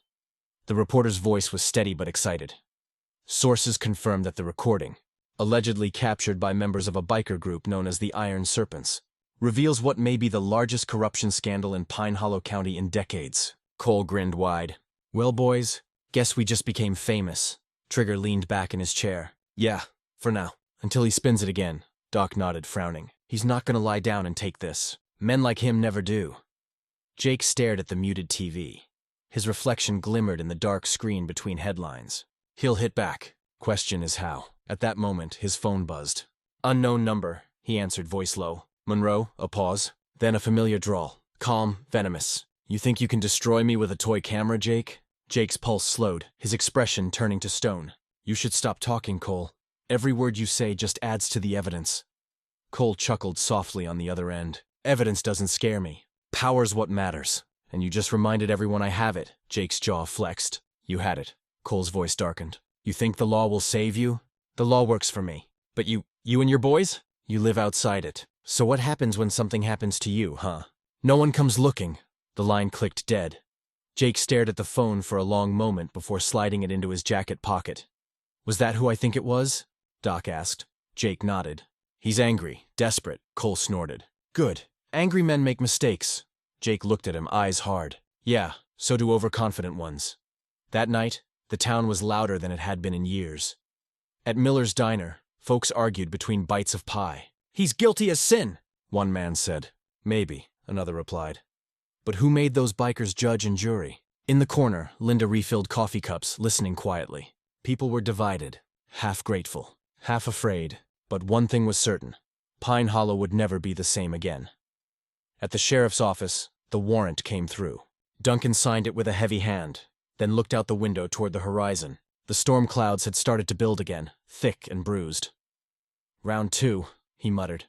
Speaker 1: The reporter's voice was steady but excited. Sources confirmed that the recording, allegedly captured by members of a biker group known as the Iron Serpents, reveals what may be the largest corruption scandal in Pine Hollow County in decades. Cole grinned wide. Well, boys, guess we just became famous. Trigger leaned back in his chair. Yeah, for now. Until he spins it again. Doc nodded, frowning. He's not gonna lie down and take this. Men like him never do. Jake stared at the muted TV. His reflection glimmered in the dark screen between headlines. He'll hit back. Question is how. At that moment, his phone buzzed. Unknown number, he answered, voice low. Monroe, a pause. Then a familiar drawl. Calm, venomous. You think you can destroy me with a toy camera, Jake? Jake's pulse slowed, his expression turning to stone. You should stop talking, Cole. Every word you say just adds to the evidence. Cole chuckled softly on the other end. Evidence doesn't scare me. Power's what matters. And you just reminded everyone I have it. Jake's jaw flexed. You had it. Cole's voice darkened. You think the law will save you? The law works for me. But you and your boys? You live outside it. So what happens when something happens to you, huh? No one comes looking. The line clicked dead. Jake stared at the phone for a long moment before sliding it into his jacket pocket. Was that who I think it was? Doc asked. Jake nodded. He's angry, desperate, Cole snorted. Good. Angry men make mistakes. Jake looked at him, eyes hard. Yeah, so do overconfident ones. That night, the town was louder than it had been in years. At Miller's Diner, folks argued between bites of pie. He's guilty as sin, one man said. Maybe, another replied. But who made those bikers judge and jury? In the corner, Linda refilled coffee cups, listening quietly. People were divided, half grateful, half afraid, but one thing was certain. Pine Hollow would never be the same again. At the sheriff's office, the warrant came through. Duncan signed it with a heavy hand, then looked out the window toward the horizon. The storm clouds had started to build again, thick and bruised. Round 2, he muttered.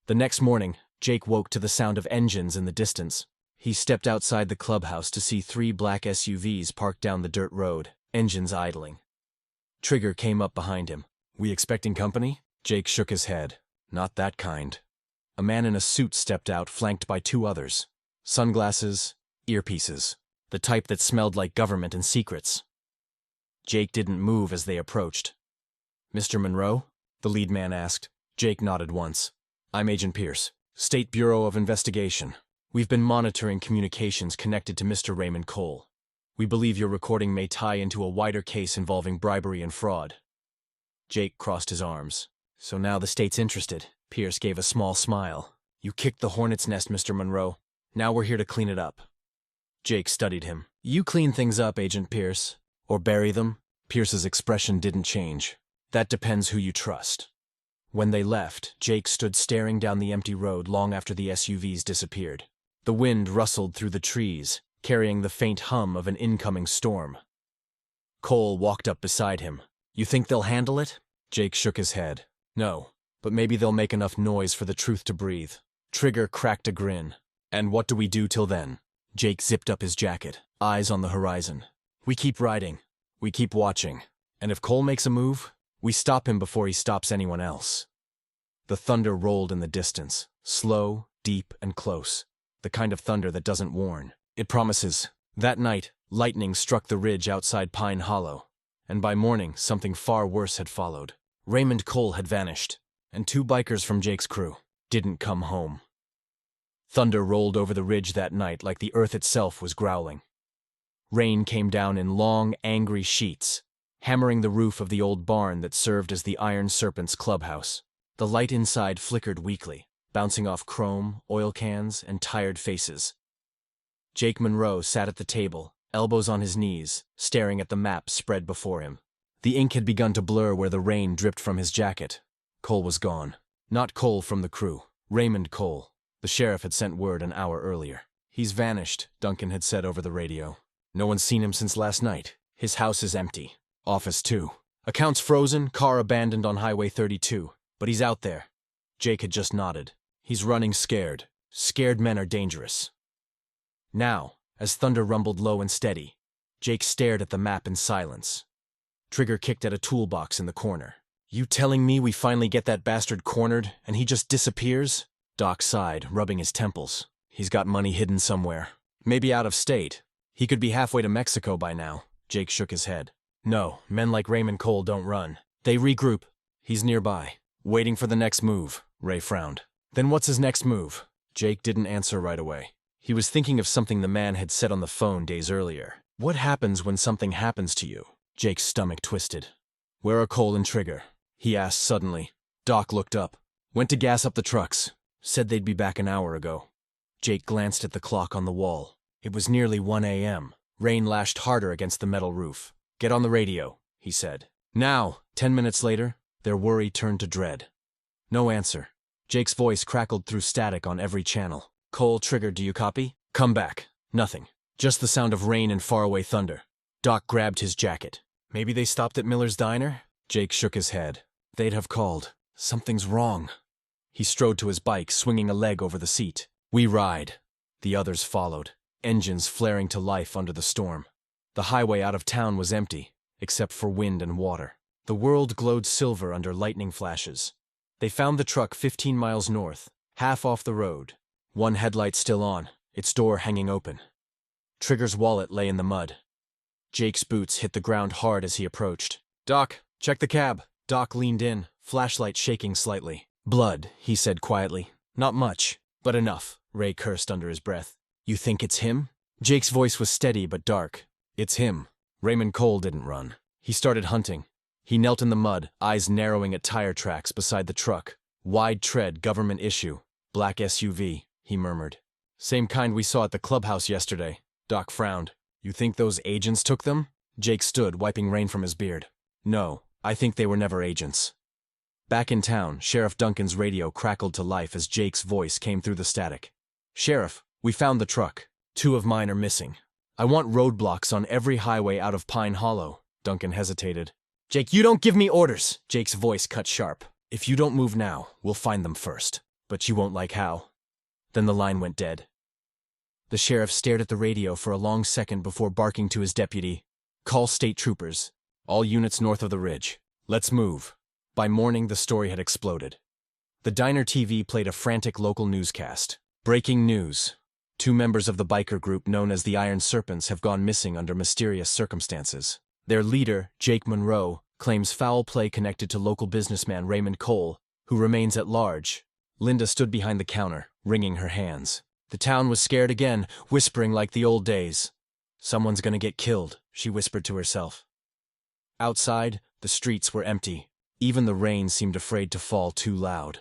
Speaker 1: The next morning, Jake woke to the sound of engines in the distance. He stepped outside the clubhouse to see 3 black SUVs parked down the dirt road, engines idling. Trigger came up behind him. We expecting company? Jake shook his head. Not that kind. A man in a suit stepped out, flanked by 2 others. Sunglasses, earpieces. The type that smelled like government and secrets. Jake didn't move as they approached. Mr. Monroe? The lead man asked. Jake nodded once. I'm Agent Pierce, State Bureau of Investigation. We've been monitoring communications connected to Mr. Raymond Cole. We believe your recording may tie into a wider case involving bribery and fraud. Jake crossed his arms. So now the state's interested. Pierce gave a small smile. You kicked the hornet's nest, Mr. Monroe. Now we're here to clean it up. Jake studied him. You clean things up, Agent Pierce. Or bury them? Pierce's expression didn't change. That depends who you trust. When they left, Jake stood staring down the empty road long after the SUVs disappeared. The wind rustled through the trees, carrying the faint hum of an incoming storm. Cole walked up beside him. You think they'll handle it? Jake shook his head. No, but maybe they'll make enough noise for the truth to breathe. Trigger cracked a grin. And what do we do till then? Jake zipped up his jacket, eyes on the horizon. We keep riding. We keep watching. And if Cole makes a move, we stop him before he stops anyone else. The thunder rolled in the distance, slow, deep, and close. The kind of thunder that doesn't warn. It promises. That night, lightning struck the ridge outside Pine Hollow. And by morning, something far worse had followed. Raymond Cole had vanished, and 2 bikers from Jake's crew didn't come home. Thunder rolled over the ridge that night like the earth itself was growling. Rain came down in long, angry sheets, hammering the roof of the old barn that served as the Iron Serpent's clubhouse. The light inside flickered weakly, bouncing off chrome, oil cans, and tired faces. Jake Monroe sat at the table, elbows on his knees, staring at the map spread before him. The ink had begun to blur where the rain dripped from his jacket. Cole was gone. Not Cole from the crew. Raymond Cole. The sheriff had sent word an hour earlier. He's vanished, Duncan had said over the radio. No one's seen him since last night. His house is empty. Office too. Accounts frozen, car abandoned on Highway 32. But he's out there. Jake had just nodded. He's running scared. Scared men are dangerous. Now, as thunder rumbled low and steady, Jake stared at the map in silence. Trigger kicked at a toolbox in the corner. You telling me we finally get that bastard cornered and he just disappears? Doc sighed, rubbing his temples. He's got money hidden somewhere. Maybe out of state. He could be halfway to Mexico by now. Jake shook his head. No, men like Raymond Cole don't run. They regroup, He's nearby, waiting for the next move, Ray frowned. Then what's his next move? Jake didn't answer right away. He was thinking of something the man had said on the phone days earlier. What happens when something happens to you? Jake's stomach twisted. Where are Cole and Trigger? He asked suddenly. Doc looked up. Went to gas up the trucks. Said they'd be back an hour ago. Jake glanced at the clock on the wall. It was nearly 1 a.m. Rain lashed harder against the metal roof. Get on the radio, he said. Now, 10 minutes later, their worry turned to dread. No answer. Jake's voice crackled through static on every channel. Cole, Trigger, do you copy? Come back. Nothing. Just the sound of rain and faraway thunder. Doc grabbed his jacket. Maybe they stopped at Miller's Diner? Jake shook his head. They'd have called. Something's wrong. He strode to his bike, swinging a leg over the seat. We ride. The others followed, engines flaring to life under the storm. The highway out of town was empty, except for wind and water. The world glowed silver under lightning flashes. They found the truck 15 miles north, half off the road. One headlight still on, its door hanging open. Trigger's wallet lay in the mud. Jake's boots hit the ground hard as he approached. Doc, check the cab. Doc leaned in, flashlight shaking slightly. Blood, he said quietly. Not much, but enough, Ray cursed under his breath. You think it's him? Jake's voice was steady but dark. It's him. Raymond Cole didn't run. He started hunting. He knelt in the mud, eyes narrowing at tire tracks beside the truck. Wide tread, government issue. Black SUV, he murmured. Same kind we saw at the clubhouse yesterday. Doc frowned. You think those agents took them? Jake stood, wiping rain from his beard. No, I think they were never agents. Back in town, Sheriff Duncan's radio crackled to life as Jake's voice came through the static. Sheriff, we found the truck. 2 of mine are missing. I want roadblocks on every highway out of Pine Hollow. Duncan hesitated. Jake, you don't give me orders. Jake's voice cut sharp. If you don't move now, we'll find them first. But you won't like how. Then the line went dead. The sheriff stared at the radio for a long second before barking to his deputy. Call state troopers. All units north of the ridge. Let's move. By morning, the story had exploded. The diner TV played a frantic local newscast. Breaking news. 2 members of the biker group known as the Iron Serpents have gone missing under mysterious circumstances. Their leader, Jake Monroe, claims foul play connected to local businessman Raymond Cole, who remains at large. Linda stood behind the counter, wringing her hands. The town was scared again, whispering like the old days. Someone's gonna get killed, she whispered to herself. Outside, the streets were empty. Even the rain seemed afraid to fall too loud.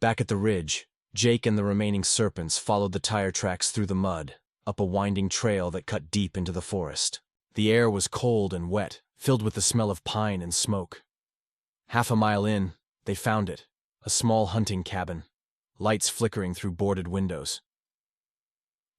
Speaker 1: Back at the ridge, Jake and the remaining serpents followed the tire tracks through the mud, up a winding trail that cut deep into the forest. The air was cold and wet, filled with the smell of pine and smoke. Half a mile in, they found it, a small hunting cabin, lights flickering through boarded windows.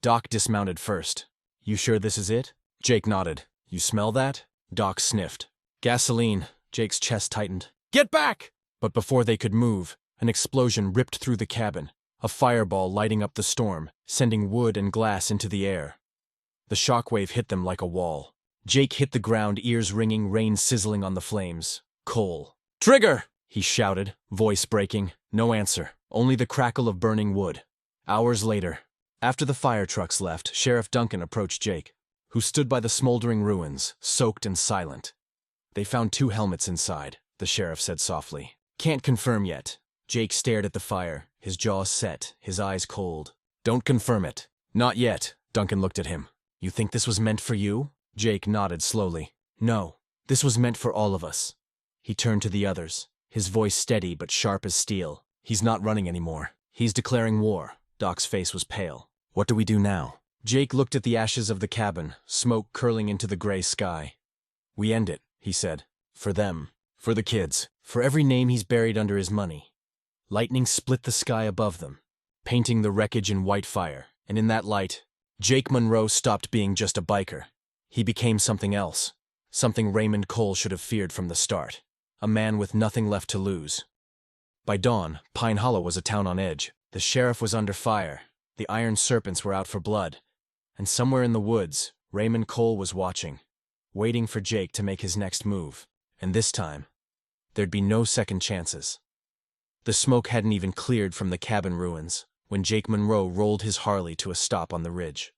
Speaker 1: Doc dismounted first. You sure this is it? Jake nodded. You smell that? Doc sniffed. Gasoline. Jake's chest tightened. Get back! But before they could move, an explosion ripped through the cabin, a fireball lighting up the storm, sending wood and glass into the air. The shockwave hit them like a wall. Jake hit the ground, ears ringing, rain sizzling on the flames. Cole. Trigger! He shouted, voice breaking. No answer, only the crackle of burning wood. Hours later, after the fire trucks left, Sheriff Duncan approached Jake, who stood by the smoldering ruins, soaked and silent. They found 2 helmets inside, the sheriff said softly. Can't confirm yet. Jake stared at the fire, his jaw set, his eyes cold. Don't confirm it. Not yet. Duncan looked at him. You think this was meant for you? Jake nodded slowly. No, this was meant for all of us. He turned to the others, his voice steady but sharp as steel. He's not running anymore. He's declaring war. Doc's face was pale. What do we do now? Jake looked at the ashes of the cabin, smoke curling into the gray sky. We end it, he said. For them. For the kids. For every name he's buried under his money. Lightning split the sky above them, painting the wreckage in white fire, and in that light, Jake Monroe stopped being just a biker. He became something else. Something Raymond Cole should have feared from the start. A man with nothing left to lose. By dawn, Pine Hollow was a town on edge. The sheriff was under fire. The Iron Serpents were out for blood. And somewhere in the woods, Raymond Cole was watching, waiting for Jake to make his next move. And this time, there'd be no second chances. The smoke hadn't even cleared from the cabin ruins when Jake Monroe rolled his Harley to a stop on the ridge.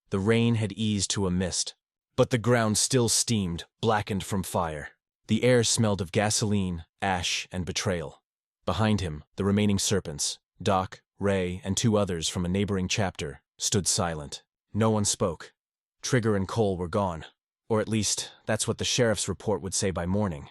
Speaker 1: The rain had eased to a mist, but the ground still steamed, blackened from fire. The air smelled of gasoline, ash, and betrayal. Behind him, the remaining serpents, Doc, Ray, and 2 others from a neighboring chapter, stood silent. No one spoke. Trigger and Cole were gone. Or at least, that's what the sheriff's report would say by morning.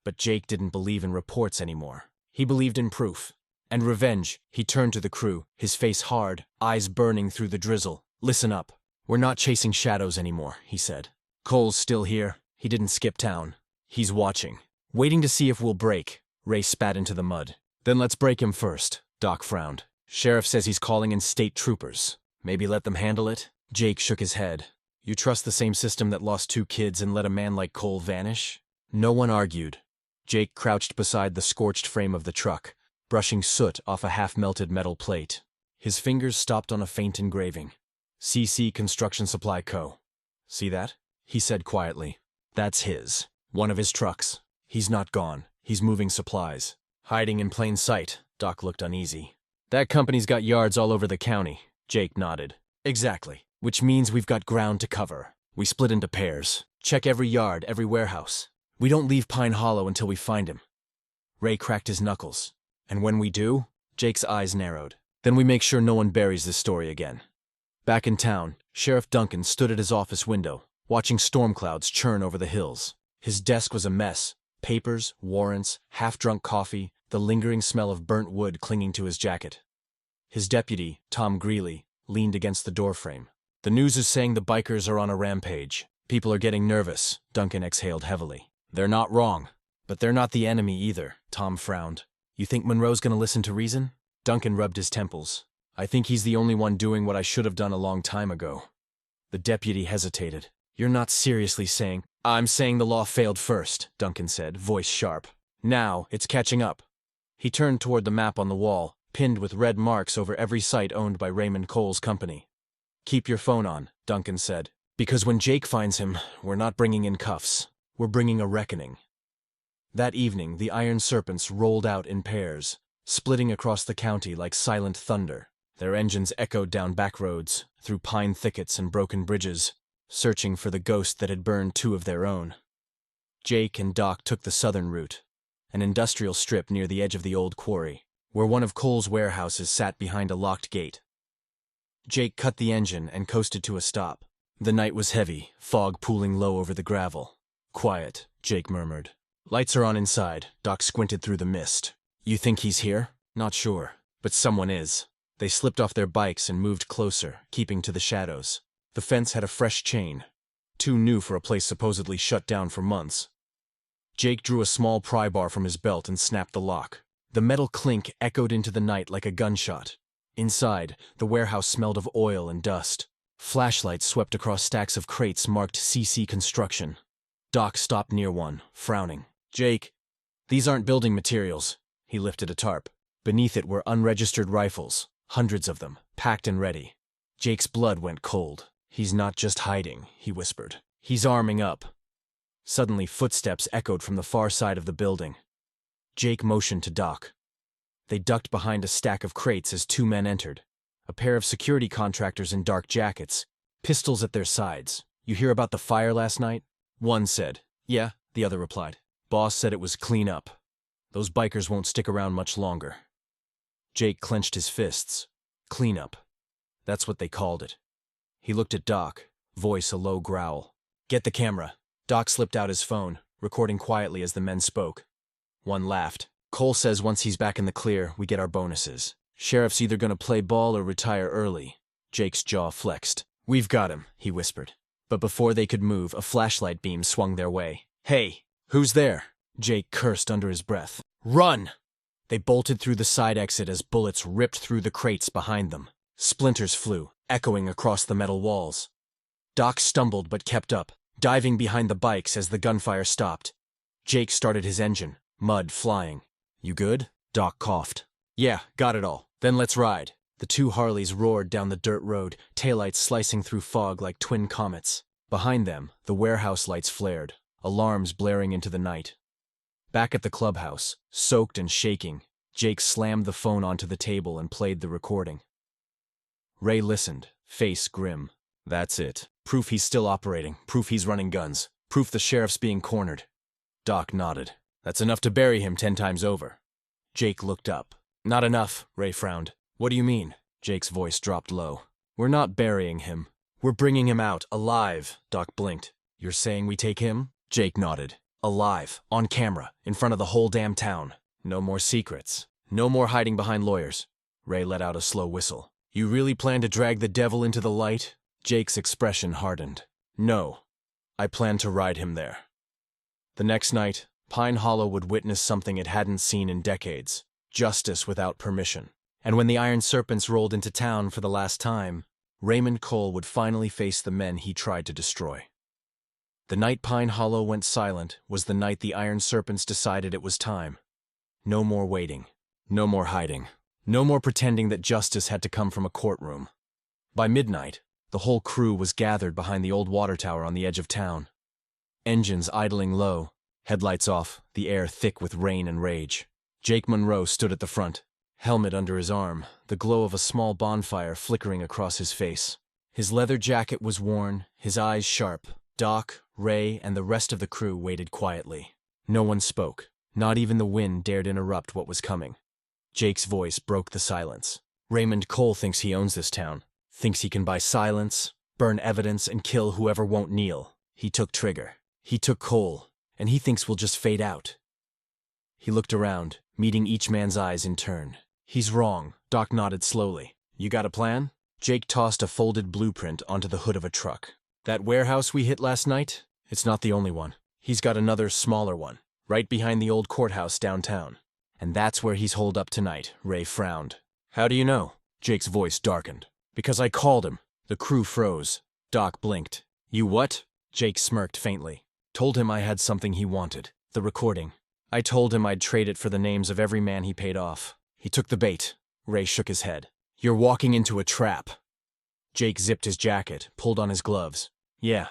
Speaker 1: But Jake didn't believe in reports anymore. He believed in proof. And revenge. He turned to the crew, his face hard, eyes burning through the drizzle. Listen up. We're not chasing shadows anymore, he said. Cole's still here. He didn't skip town. He's watching. Waiting to see if we'll break. Ray spat into the mud. Then let's break him first, Doc frowned. Sheriff says he's calling in state troopers. Maybe let them handle it? Jake shook his head. You trust the same system that lost 2 kids and let a man like Cole vanish? No one argued. Jake crouched beside the scorched frame of the truck, brushing soot off a half-melted metal plate. His fingers stopped on a faint engraving. CC Construction Supply Co. See that? He said quietly. That's his. One of his trucks. He's not gone. He's moving supplies. Hiding in plain sight. Doc looked uneasy. That company's got yards all over the county. Jake nodded. Exactly. Which means we've got ground to cover. We split into pairs. Check every yard, every warehouse. We don't leave Pine Hollow until we find him. Ray cracked his knuckles. And when we do, Jake's eyes narrowed. Then we make sure no one buries this story again. Back in town, Sheriff Duncan stood at his office window, watching storm clouds churn over the hills. His desk was a mess. Papers, warrants, half-drunk coffee, the lingering smell of burnt wood clinging to his jacket. His deputy, Tom Greeley, leaned against the doorframe. The news is saying the bikers are on a rampage. People are getting nervous, Duncan exhaled heavily. They're not wrong. But they're not the enemy either, Tom frowned. You think Monroe's gonna listen to reason? Duncan rubbed his temples. I think he's the only one doing what I should have done a long time ago. The deputy hesitated. You're not seriously saying— I'm saying the law failed first, Duncan said, voice sharp. Now, it's catching up. He turned toward the map on the wall, pinned with red marks over every site owned by Raymond Cole's company. Keep your phone on, Duncan said. Because when Jake finds him, we're not bringing in cuffs. We're bringing a reckoning. That evening, the iron serpents rolled out in pairs, splitting across the county like silent thunder. Their engines echoed down back roads, through pine thickets and broken bridges, searching for the ghost that had burned 2 of their own. Jake and Doc took the southern route, an industrial strip near the edge of the old quarry, where one of Cole's warehouses sat behind a locked gate. Jake cut the engine and coasted to a stop. The night was heavy, fog pooling low over the gravel. Quiet, Jake murmured. Lights are on inside. Doc squinted through the mist. You think he's here? Not sure. But someone is. They slipped off their bikes and moved closer, keeping to the shadows. The fence had a fresh chain. Too new for a place supposedly shut down for months. Jake drew a small pry bar from his belt and snapped the lock. The metal clink echoed into the night like a gunshot. Inside, the warehouse smelled of oil and dust. Flashlights swept across stacks of crates marked CC Construction. Doc stopped near one, frowning. Jake, these aren't building materials. He lifted a tarp. Beneath it were unregistered rifles, hundreds of them, packed and ready. Jake's blood went cold. He's not just hiding, he whispered. He's arming up. Suddenly, footsteps echoed from the far side of the building. Jake motioned to Doc. They ducked behind a stack of crates as 2 men entered. A pair of security contractors in dark jackets, pistols at their sides. You hear about the fire last night? One said. Yeah, the other replied. Boss said it was clean up. Those bikers won't stick around much longer. Jake clenched his fists. Clean up. That's what they called it. He looked at Doc, voice a low growl. Get the camera. Doc slipped out his phone, recording quietly as the men spoke. One laughed. Cole says once he's back in the clear, we get our bonuses. Sheriff's either gonna play ball or retire early. Jake's jaw flexed. We've got him, he whispered. But before they could move, a flashlight beam swung their way. Hey, who's there? Jake cursed under his breath. Run! They bolted through the side exit as bullets ripped through the crates behind them. Splinters flew, echoing across the metal walls. Doc stumbled but kept up, diving behind the bikes as the gunfire stopped. Jake started his engine, mud flying. You good? Doc coughed. Yeah, got it all. Then let's ride. The 2 Harleys roared down the dirt road, taillights slicing through fog like twin comets. Behind them, the warehouse lights flared, alarms blaring into the night. Back at the clubhouse, soaked and shaking, Jake slammed the phone onto the table and played the recording. Ray listened, face grim. That's it. Proof he's still operating, proof he's running guns, proof the sheriff's being cornered. Doc nodded. That's enough to bury him 10 times over. Jake looked up. Not enough, Ray frowned. What do you mean? Jake's voice dropped low. We're not burying him. We're bringing him out, alive, Doc blinked. You're saying we take him? Jake nodded. Alive, on camera, in front of the whole damn town. No more secrets. No more hiding behind lawyers. Ray let out a slow whistle. You really plan to drag the devil into the light? Jake's expression hardened. No. I plan to ride him there. The next night, Pine Hollow would witness something it hadn't seen in decades. Justice without permission. And when the Iron Serpents rolled into town for the last time, Raymond Cole would finally face the men he tried to destroy. The night Pine Hollow went silent was the night the Iron Serpents decided it was time. No more waiting. No more hiding. No more pretending that justice had to come from a courtroom. By midnight, the whole crew was gathered behind the old water tower on the edge of town. Engines idling low, headlights off, the air thick with rain and rage. Jake Monroe stood at the front, helmet under his arm, the glow of a small bonfire flickering across his face. His leather jacket was worn, his eyes sharp. Doc, Ray, and the rest of the crew waited quietly. No one spoke. Not even the wind dared interrupt what was coming. Jake's voice broke the silence. Raymond Cole thinks he owns this town. Thinks he can buy silence, burn evidence, and kill whoever won't kneel. He took Trigger. He took Cole. And he thinks we'll just fade out. He looked around, meeting each man's eyes in turn. He's wrong. Doc nodded slowly. You got a plan? Jake tossed a folded blueprint onto the hood of a truck. That warehouse we hit last night? It's not the only one. He's got another smaller one, right behind the old courthouse downtown. And that's where he's holed up tonight, Ray frowned. How do you know? Jake's voice darkened. Because I called him. The crew froze. Doc blinked. You what? Jake smirked faintly. Told him I had something he wanted. The recording. I told him I'd trade it for the names of every man he paid off. He took the bait. Ray shook his head. You're walking into a trap. Jake zipped his jacket, pulled on his gloves. Yeah.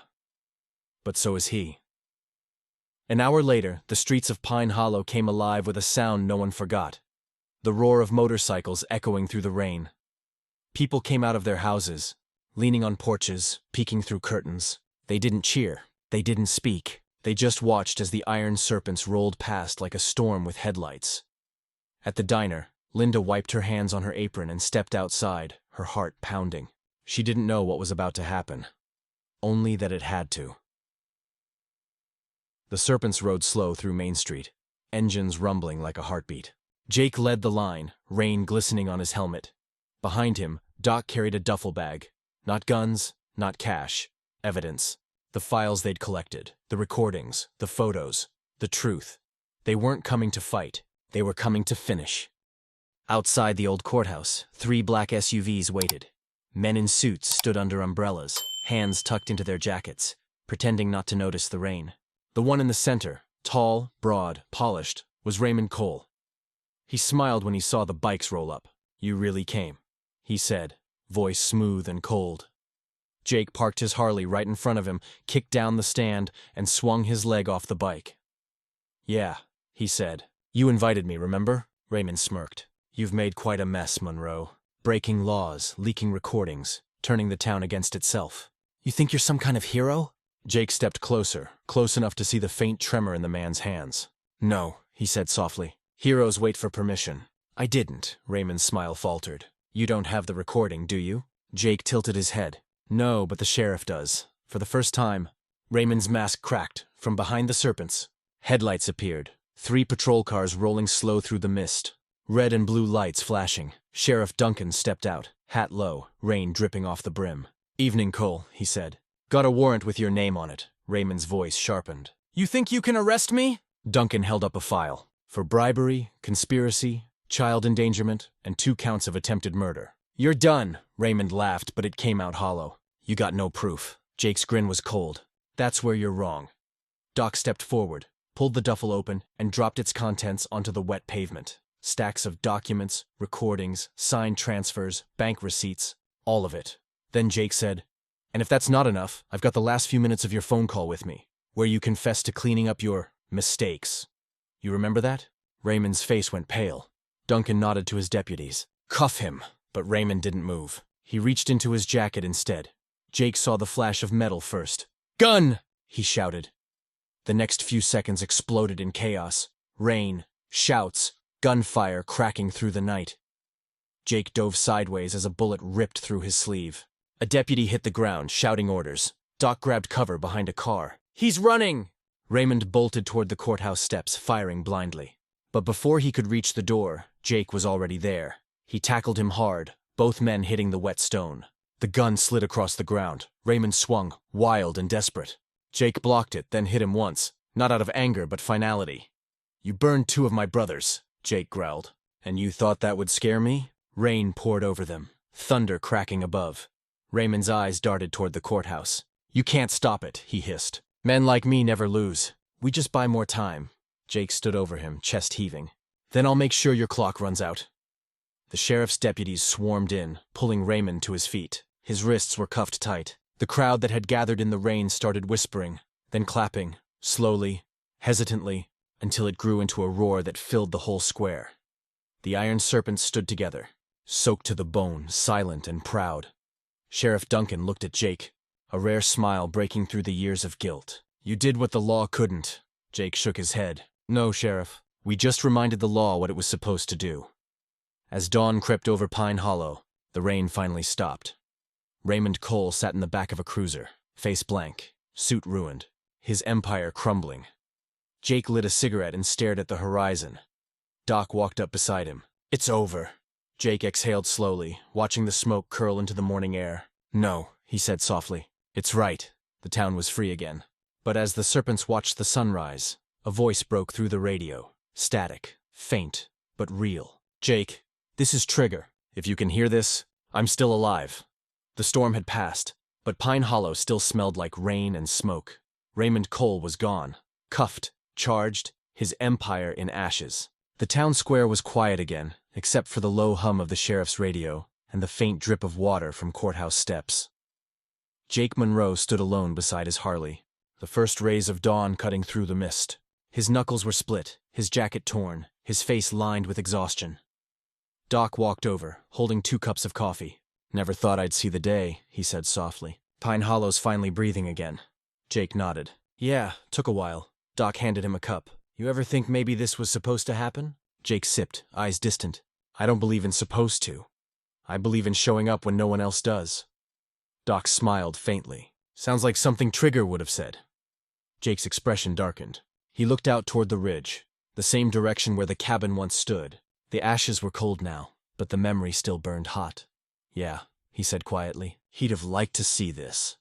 Speaker 1: But so is he. An hour later, the streets of Pine Hollow came alive with a sound no one forgot. The roar of motorcycles echoing through the rain. People came out of their houses, leaning on porches, peeking through curtains. They didn't cheer. They didn't speak. They just watched as the Iron Serpents rolled past like a storm with headlights. At the diner, Linda wiped her hands on her apron and stepped outside, her heart pounding. She didn't know what was about to happen. Only that it had to. The Serpents rode slow through Main Street, engines rumbling like a heartbeat. Jake led the line, rain glistening on his helmet. Behind him, Doc carried a duffel bag. Not guns, not cash. Evidence. The files they'd collected, the recordings, the photos, the truth. They weren't coming to fight. They were coming to finish. Outside the old courthouse, 3 black SUVs waited. Men in suits stood under umbrellas, hands tucked into their jackets, pretending not to notice the rain. The one in the center, tall, broad, polished, was Raymond Cole. He smiled when he saw the bikes roll up. You really came, he said, voice smooth and cold. Jake parked his Harley right in front of him, kicked down the stand, and swung his leg off the bike. Yeah, he said. You invited me, remember? Raymond smirked. You've made quite a mess, Monroe. Breaking laws, leaking recordings, turning the town against itself. You think you're some kind of hero? Jake stepped closer, close enough to see the faint tremor in the man's hands. No, he said softly. Heroes wait for permission. I didn't, Raymond's smile faltered. You don't have the recording, do you? Jake tilted his head. No, but the sheriff does. For the first time, Raymond's mask cracked. From behind the Serpents, headlights appeared. 3 patrol cars rolling slow through the mist. Red and blue lights flashing. Sheriff Duncan stepped out, hat low, rain dripping off the brim. Evening, Cole, he said. Got a warrant with your name on it. Raymond's voice sharpened. You think you can arrest me? Duncan held up a file. For bribery, conspiracy, child endangerment, and 2 counts of attempted murder. You're done, Raymond laughed, but it came out hollow. You got no proof. Jake's grin was cold. That's where you're wrong. Doc stepped forward, pulled the duffel open, and dropped its contents onto the wet pavement. Stacks of documents, recordings, signed transfers, bank receipts, all of it. Then Jake said, and if that's not enough, I've got the last few minutes of your phone call with me, where you confessed to cleaning up your mistakes. You remember that? Raymond's face went pale. Duncan nodded to his deputies. Cuff him. But Raymond didn't move. He reached into his jacket instead. Jake saw the flash of metal first. Gun! He shouted. The next few seconds exploded in chaos. Rain, shouts, gunfire cracking through the night. Jake dove sideways as a bullet ripped through his sleeve. A deputy hit the ground, shouting orders. Doc grabbed cover behind a car. "He's running!" Raymond bolted toward the courthouse steps, firing blindly. But before he could reach the door, Jake was already there. He tackled him hard, both men hitting the wet stone. The gun slid across the ground. Raymond swung, wild and desperate. Jake blocked it, then hit him once, not out of anger but finality. "You burned 2 of my brothers," Jake growled. "And you thought that would scare me?" Rain poured over them, thunder cracking above. Raymond's eyes darted toward the courthouse. "You can't stop it," he hissed. "Men like me never lose. We just buy more time." Jake stood over him, chest heaving. "Then I'll make sure your clock runs out." The sheriff's deputies swarmed in, pulling Raymond to his feet. His wrists were cuffed tight. The crowd that had gathered in the rain started whispering, then clapping, slowly, hesitantly, until it grew into a roar that filled the whole square. The Iron Serpents stood together, soaked to the bone, silent and proud. Sheriff Duncan looked at Jake, a rare smile breaking through the years of guilt. "You did what the law couldn't." Jake shook his head. "No, Sheriff. We just reminded the law what it was supposed to do." As dawn crept over Pine Hollow, the rain finally stopped. Raymond Cole sat in the back of a cruiser, face blank, suit ruined, his empire crumbling. Jake lit a cigarette and stared at the horizon. Doc walked up beside him. "It's over." Jake exhaled slowly, watching the smoke curl into the morning air. "No," he said softly. "It's right." The town was free again. But as the Serpents watched the sunrise, a voice broke through the radio. Static, faint, but real. "Jake, this is Trigger. If you can hear this, I'm still alive." The storm had passed, but Pine Hollow still smelled like rain and smoke. Raymond Cole was gone, cuffed, charged, his empire in ashes. The town square was quiet again, except for the low hum of the sheriff's radio and the faint drip of water from courthouse steps. Jake Monroe stood alone beside his Harley, the first rays of dawn cutting through the mist. His knuckles were split, his jacket torn, his face lined with exhaustion. Doc walked over, holding 2 cups of coffee. "Never thought I'd see the day," he said softly. "Pine Hollow's finally breathing again." Jake nodded. "Yeah, took a while." Doc handed him a cup. "You ever think maybe this was supposed to happen?" Jake sipped, eyes distant. "I don't believe in supposed to. I believe in showing up when no one else does." Doc smiled faintly. "Sounds like something Trigger would have said." Jake's expression darkened. He looked out toward the ridge, the same direction where the cabin once stood. The ashes were cold now, but the memory still burned hot. "Yeah," he said quietly. "He'd have liked to see this."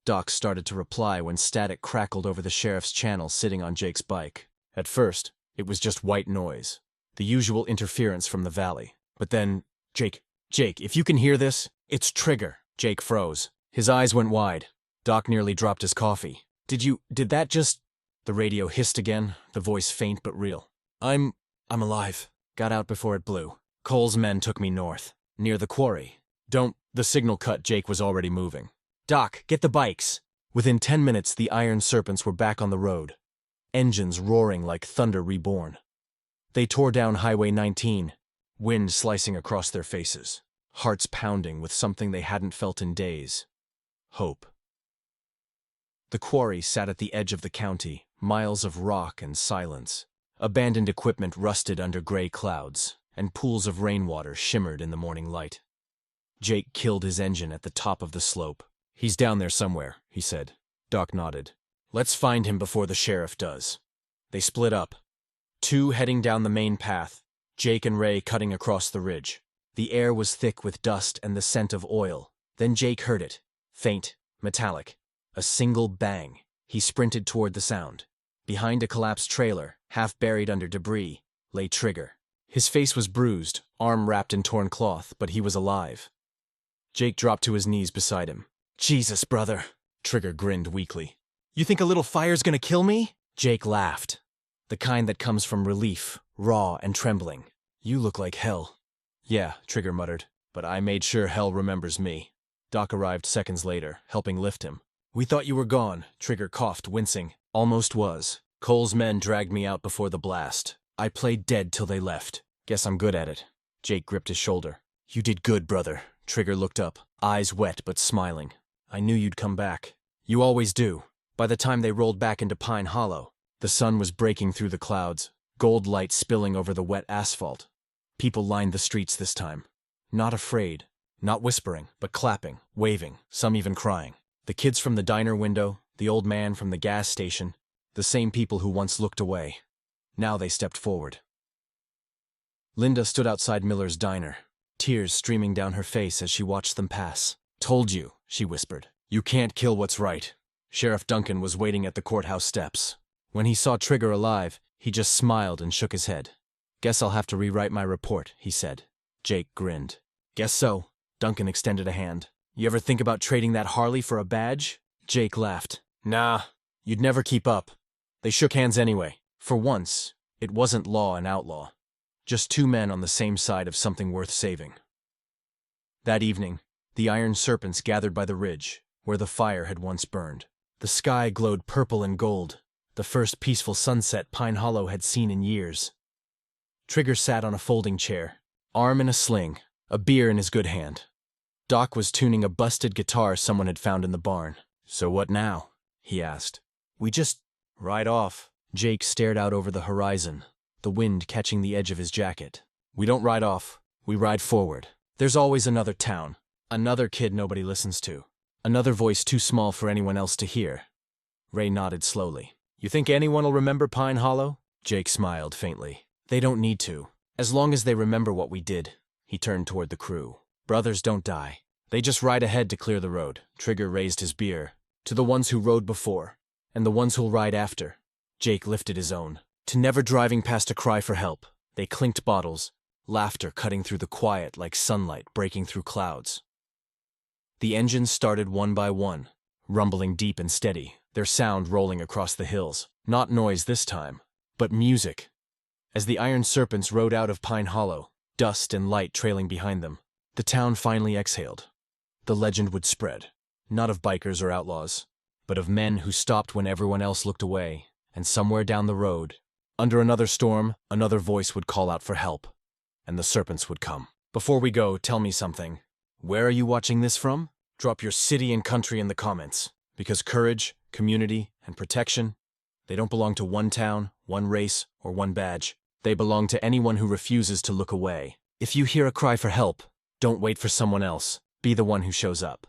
Speaker 1: Doc started to reply when static crackled over the sheriff's channel sitting on Jake's bike. At first, it was just white noise, the usual interference from the valley. But then, Jake, if you can hear this, it's Trigger." Jake froze. His eyes went wide. Doc nearly dropped his coffee. Did that just... The radio hissed again, the voice faint but real. I'm alive. Got out before it blew. Cole's men took me north, near the quarry. The signal cut. Jake was already moving. "Doc, get the bikes." Within 10 minutes, the Iron Serpents were back on the road, engines roaring like thunder reborn. They tore down Highway 19, wind slicing across their faces, hearts pounding with something they hadn't felt in days: hope. The quarry sat at the edge of the county, miles of rock and silence. Abandoned equipment rusted under gray clouds, and pools of rainwater shimmered in the morning light. Jake killed his engine at the top of the slope. "He's down there somewhere," he said. Doc nodded. "Let's find him before the sheriff does." They split up. 2 heading down the main path, Jake and Ray cutting across the ridge. The air was thick with dust and the scent of oil. Then Jake heard it, faint, metallic. A single bang. He sprinted toward the sound. Behind a collapsed trailer, half buried under debris, lay Trigger. His face was bruised, arm wrapped in torn cloth, but he was alive. Jake dropped to his knees beside him. "Jesus, brother." Trigger grinned weakly. "You think a little fire's gonna kill me?" Jake laughed. The kind that comes from relief, raw and trembling. "You look like hell." "Yeah," Trigger muttered, "but I made sure hell remembers me." Doc arrived seconds later, helping lift him. "We thought you were gone," Trigger coughed, wincing. "Almost was. Cole's men dragged me out before the blast. I played dead till they left. Guess I'm good at it." Jake gripped his shoulder. "You did good, brother." Trigger looked up, eyes wet but smiling. "I knew you'd come back." "You always do." By the time they rolled back into Pine Hollow, the sun was breaking through the clouds, gold light spilling over the wet asphalt. People lined the streets this time. Not afraid, not whispering, but clapping, waving, some even crying. The kids from the diner window, the old man from the gas station, the same people who once looked away. Now they stepped forward. Linda stood outside Miller's diner, tears streaming down her face as she watched them pass. "Told you," she whispered. "You can't kill what's right." Sheriff Duncan was waiting at the courthouse steps. When he saw Trigger alive, he just smiled and shook his head. "Guess I'll have to rewrite my report," he said. Jake grinned. "Guess so." Duncan extended a hand. "You ever think about trading that Harley for a badge?" Jake laughed. "Nah, you'd never keep up." They shook hands anyway. For once, it wasn't law and outlaw. Just two men on the same side of something worth saving. That evening, the iron serpents gathered by the ridge, where the fire had once burned. The sky glowed purple and gold, the first peaceful sunset Pine Hollow had seen in years. Trigger sat on a folding chair, arm in a sling, a beer in his good hand. Doc was tuning a busted guitar someone had found in the barn. "So what now?" he asked. "We just ride off." Jake stared out over the horizon, the wind catching the edge of his jacket. "We don't ride off, we ride forward. There's always another town, another kid nobody listens to, another voice too small for anyone else to hear." Ray nodded slowly. "You think anyone'll remember Pine Hollow?" Jake smiled faintly. "They don't need to, as long as they remember what we did." He turned toward the crew. "Brothers don't die. They just ride ahead to clear the road." Trigger raised his beer. "To the ones who rode before, and the ones who'll ride after." Jake lifted his own. "To never driving past a cry for help." They clinked bottles, laughter cutting through the quiet like sunlight breaking through clouds. The engines started one by one, rumbling deep and steady, their sound rolling across the hills. Not noise this time, but music. As the iron serpents rode out of Pine Hollow, dust and light trailing behind them, the town finally exhaled. The legend would spread, not of bikers or outlaws, but of men who stopped when everyone else looked away, and somewhere down the road, under another storm, another voice would call out for help, and the serpents would come. Before we go, tell me something. Where are you watching this from? Drop your city and country in the comments, because courage, community, and protection, they don't belong to one town, one race, or one badge. They belong to anyone who refuses to look away. If you hear a cry for help, don't wait for someone else. Be the one who shows up.